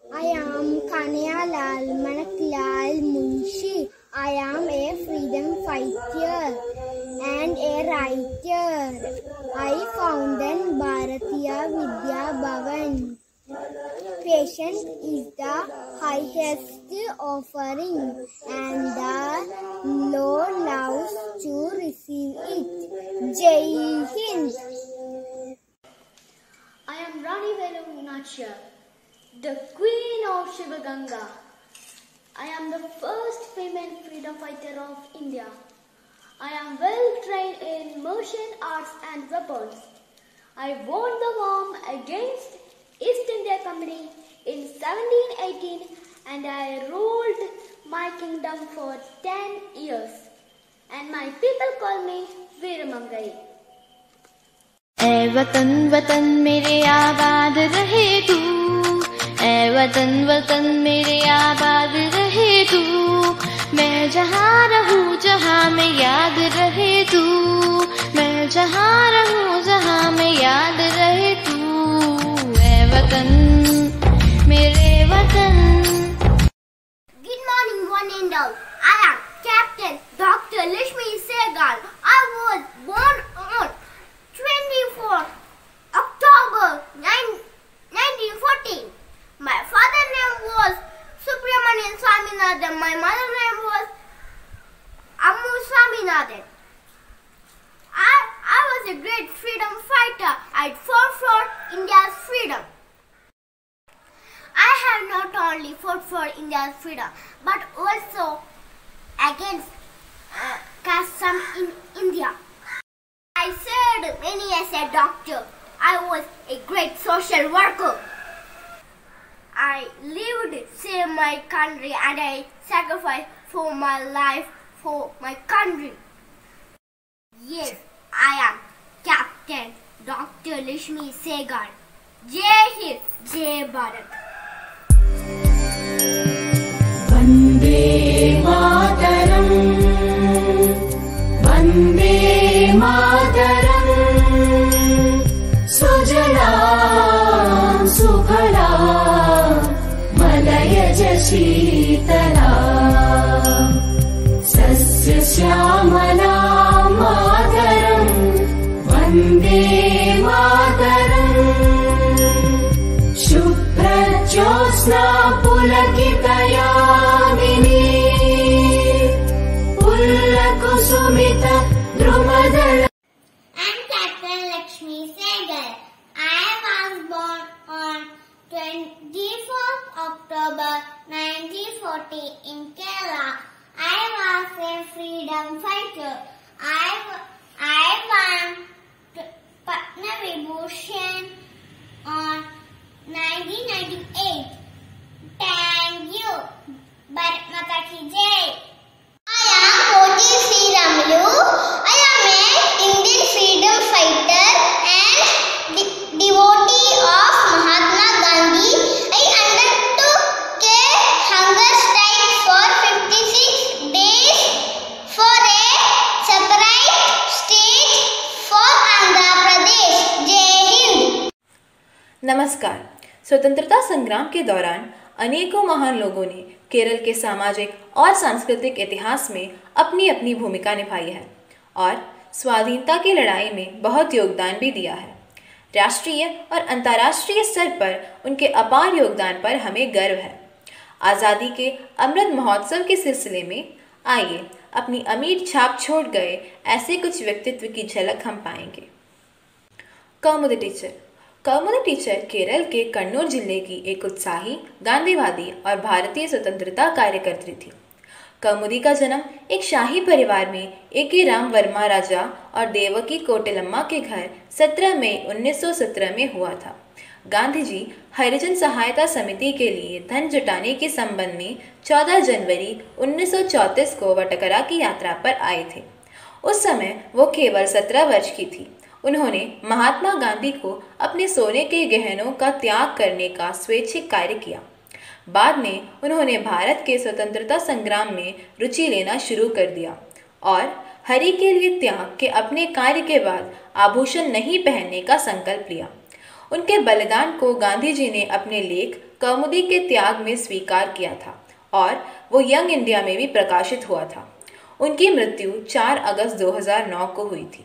I am Kaniyalal Manaklal Munshi. I am a freedom fighter and a writer. I founded Bharatiya Vidya Bhavan. Patience is the highest offering, and the Lord loves to receive it. Jai Hind. I am Rani Velu Meenakshi, the Queen of Shivaganga. I am the first female freedom fighter of India. I am well trained in martial arts and weapons. I won the war against East India Company in 1718 and I ruled my kingdom for 10 years. And my people call me Veeramangai. ऐ वतन वतन मेरे आबाद रहे तू, ऐ वतन वतन मेरे आबाद रहे तू, मैं जहाँ रहूँ जहाँ में याद रहे तू, मैं जहाँ रहूँ जहाँ में याद रहे तू, ऐ वतन मेरे वतन। Good morning one and all. I am Captain Dr. Lakshmi Sehgal. I was born on 24 October 1914. My father's name was Subramanian Swaminathan. My mother's name was Ammu Swaminathan. I was a great freedom fighter. I fought for India's freedom. I have not only fought for India's freedom, but also against casteism in India. I served many as a doctor. I was a great social worker. I lived to save my country and I sacrificed for my life for my country. Yes, I am Captain Dr. Lakshmi Sehgal. Jai Hind, Jai Bharat. Vande Mataram, Vande Mataram, Sujalam Sukhalam Malayaj Sheetalam Sasya Syamalam Mataram, Vande Mataram, Shubhra Jyosna Pulakitayamini Pullakusumita Drumadala. I'm Captain Lakshmi Sehgal. I was born on 24th October 1940 in Kerala. I was a freedom fighter. I won Padma Vibhushan on 1998. Thank you. Bharat Mata Ki Jai. I am Poti Sri Ramalu. I am an Indian freedom fighter and devotee of Mahatma Gandhi. I undertook a hunger strike for 56 days for a separate state for Andhra Pradesh. Jai Hind. नमस्कार। स्वतंत्रता संग्राम के दौरान अनेकों महान लोगों ने केरल के सामाजिक और सांस्कृतिक इतिहास में अपनी अपनी भूमिका निभाई है और स्वाधीनता की लड़ाई में बहुत योगदान भी दिया है। राष्ट्रीय और अंतर्राष्ट्रीय स्तर पर उनके अपार योगदान पर हमें गर्व है। आज़ादी के अमृत महोत्सव के सिलसिले में आइए अपनी अमीर छाप छोड़ गए ऐसे कुछ व्यक्तित्व की झलक हम पाएंगे। कौमुदी टीचर। कौमुदी टीचर केरल के कन्नूर जिले की एक उत्साही, गांधीवादी और भारतीय स्वतंत्रता कार्यकर्त्री थी। कौमुदी का जन्म एक शाही परिवार में A.K. राम वर्मा राजा और देवकी कोटेलम्मा के घर 17 मई 1917 में हुआ था। गांधी जी हरिजन सहायता समिति के लिए धन जुटाने के संबंध में 14 जनवरी 1934 को वटकरा की यात्रा पर आए थे। उस समय वो केवल 17 वर्ष की थी। उन्होंने महात्मा गांधी को अपने सोने के गहनों का त्याग करने का स्वैच्छिक कार्य किया। बाद में उन्होंने भारत के स्वतंत्रता संग्राम में रुचि लेना शुरू कर दिया और हरि के लिए त्याग के अपने कार्य के बाद आभूषण नहीं पहनने का संकल्प लिया। उनके बलिदान को गांधी जी ने अपने लेख कौमुदी के त्याग में स्वीकार किया था और वो यंग इंडिया में भी प्रकाशित हुआ था। उनकी मृत्यु 4 अगस्त 2009 को हुई थी।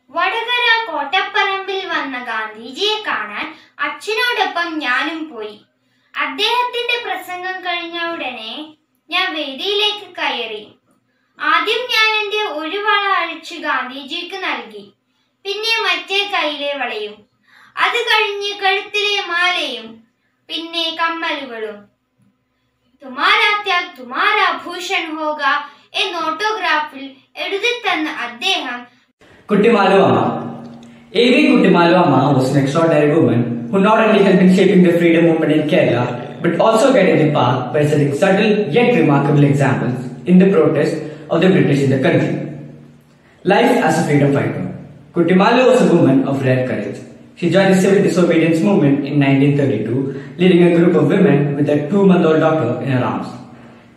വടകര കോട്ടപ്പറമ്പിൽ വന്ന ഗാന്ധിജിയെ കാണാൻ അച്ഛനോടൊപ്പം ഞാനും പോയി. അദ്ദേഹത്തിന്റെ പ്രസംഗം കഴിഞ്ഞ ഉടനെ ഞാൻ വേദിയിലേക്ക് കയറി. ആദ്യം ഞാൻ എന്റെ ഒരു വള അഴിച്ച് ഗാന്ധിജിക്ക് നൽകി. പിന്നെ മറ്റേ കൈയിലെ വളയും, അത് കഴിഞ്ഞ് കഴുത്തിലെ മാലയും, പിന്നെ കമ്മലുകളും. തുമാരാ ത്യാഗ് തുമാരാ ഭൂഷൺ ഹോഗ എന്ന ഓട്ടോഗ്രാഫിൽ എഴുതി തന്ന അദ്ദേഹം Kuttimalu Amma. A.V. Kuttimalu Amma was an extraordinary woman who not only helped in shaping the freedom movement in Kerala, but also guided the path by setting subtle yet remarkable examples in the protest of the British in the country. Life as a freedom fighter. Kuttimalu was a woman of rare courage. She joined the civil disobedience movement in 1932, leading a group of women with their 2-month-old daughter in her arms.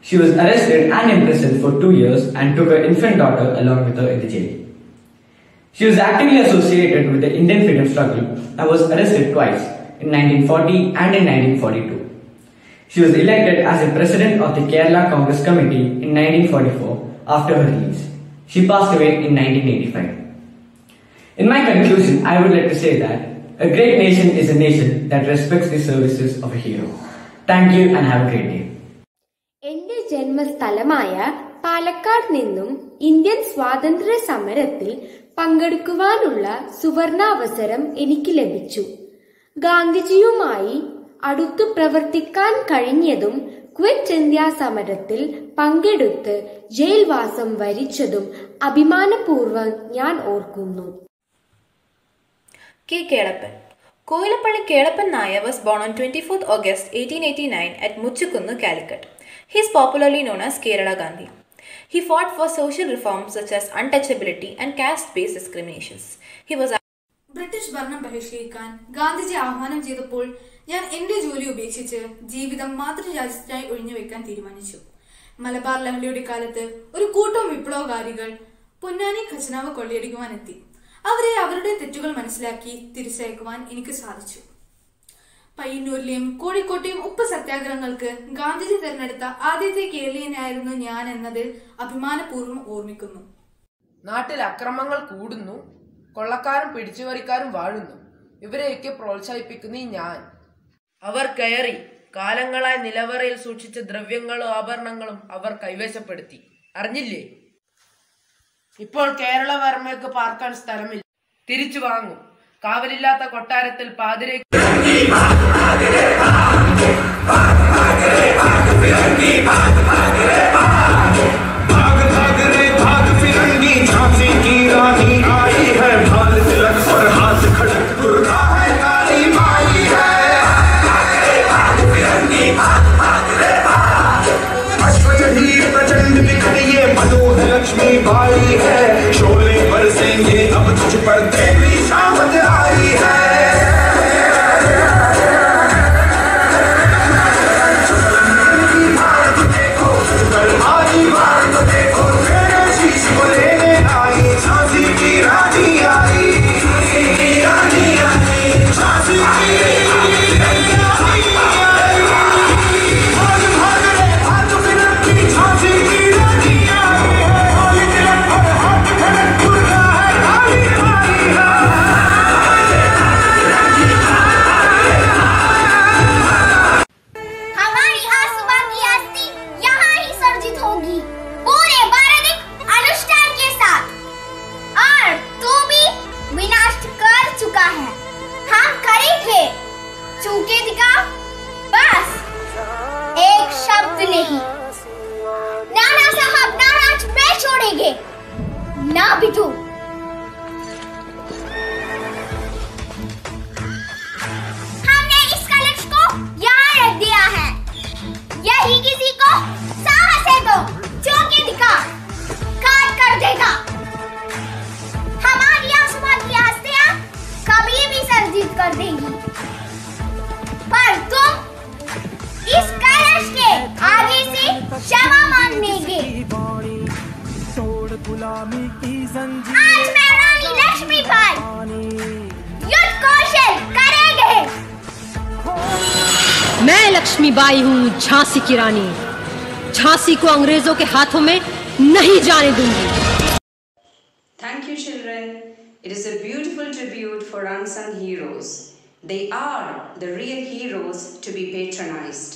She was arrested and imprisoned for 2 years and took her infant daughter along with her in the jail. She was actively associated with the Indian freedom struggle and was arrested twice, in 1940 and in 1942. She was elected as the president of the Kerala Congress Committee in 1944 after her release. She passed away in 1985. In my conclusion, I would like to say that a great nation is a nation that respects the services of a hero. Thank you and have a great day. എന്റെ ജന്മസ്ഥലമായ പാലക്കാട് നിന്നും Indian സ്വാതന്ത്ര്യ സമരത്തിൽ പങ്കെടുക്കുവാനുള്ള സുവർണാവസരം എനിക്ക് ലഭിച്ചു. ഗാന്ധിജിയുമായി അടുത്തു പ്രവർത്തിക്കാൻ കഴിഞ്ഞതും ക്വിറ്റ് ഇന്ത്യ സമരത്തിൽ പങ്കെടുത്ത് ജയിൽവാസം വരിച്ചതും അഭിമാനപൂർവ്വം ഞാൻ ഓർക്കുന്നു. K. Kedappan. Koilapalli Kedappan Nair was born on 24th August 1889 at Muchukunnu, Calicut. He is popularly known as Kerala Gandhi. He fought for social reforms such as untouchability and caste-based discriminations. He was British ഭരണം ബഹിഷ്കരിക്കാൻ ഗാന്ധിജി ആഹ്വാനം ചെയ്തപ്പോൾ ഞാൻ എന്റെ ജോലി ഉപേക്ഷിച്ച് ജീവിതം മാതൃരാജ്യത്തിനായി ഒഴിഞ്ഞുവെക്കാൻ തീരുമാനിച്ചു. മലബാർ ലഹളയുടെ കാലത്ത് ഒരു കൂട്ടം വിപ്ലവകാരികൾ പൊന്നാനി ഖജനാവ് കൊള്ളയടിക്കുവാനെത്തി. അവരെ അവരുടെ തെറ്റുകൾ മനസ്സിലാക്കി തിരിച്ചയക്കുവാൻ എനിക്ക് സാധിച്ചു. പയ്യന്നൂരിലെയും കോഴിക്കോട്ടെയും ഉപ്പ് സത്യാഗ്രഹങ്ങൾക്ക് ഗാന്ധിജി തിരഞ്ഞെടുത്ത ആദ്യത്തെ കേരളീയനായിരുന്നു ഞാൻ എന്നത് അഭിമാനപൂർവ്വം ഓർമ്മിക്കുന്നു. നാട്ടിൽ അക്രമങ്ങൾ കൂടുന്നു, കൊള്ളക്കാരും പിടിച്ചുപറിക്കാരും വാഴുന്നു. ഇവരെയൊക്കെ പ്രോത്സാഹിപ്പിക്കുന്ന ഞാൻ. അവർ കയറി കാലങ്ങളായി നിലവറയിൽ സൂക്ഷിച്ച ദ്രവ്യങ്ങളും ആഭരണങ്ങളും അവർ കൈവശപ്പെടുത്തി. അറിഞ്ഞില്ലേ? ഇപ്പോൾ കേരളവർമ്മയ്ക്ക് പാർക്കാൻ സ്ഥലമില്ല. തിരിച്ചു വാങ്ങും. കാവലില്ലാത്ത കൊട്ടാരത്തിൽ പാതിരേ लक्ष्मी बाई है, शोले बरसेंगे अब तुझ पर, तेरी शामत आई है. नहीं। नाना साहब नाराज नहीं छोड़ेंगे ना बिटू। हमने इस कलश को यहाँ रख दिया है। यही किसी को साहस है तो चौके दिखा काट कर देगा। हमारी आसमान की हस्तियां कभी भी सर जीत कर देंगी, पर तुम इस कलश के आगे से क्षमा मांगेंगे। आज मैं रानी लक्ष्मीबाई युद्ध कौशल करेंगे। मैं लक्ष्मीबाई हूँ, झांसी की रानी। झांसी को अंग्रेजों के हाथों में नहीं जाने दूंगी। Thank you, children. It is a beautiful tribute for unsung heroes. They are the real heroes to be patronized.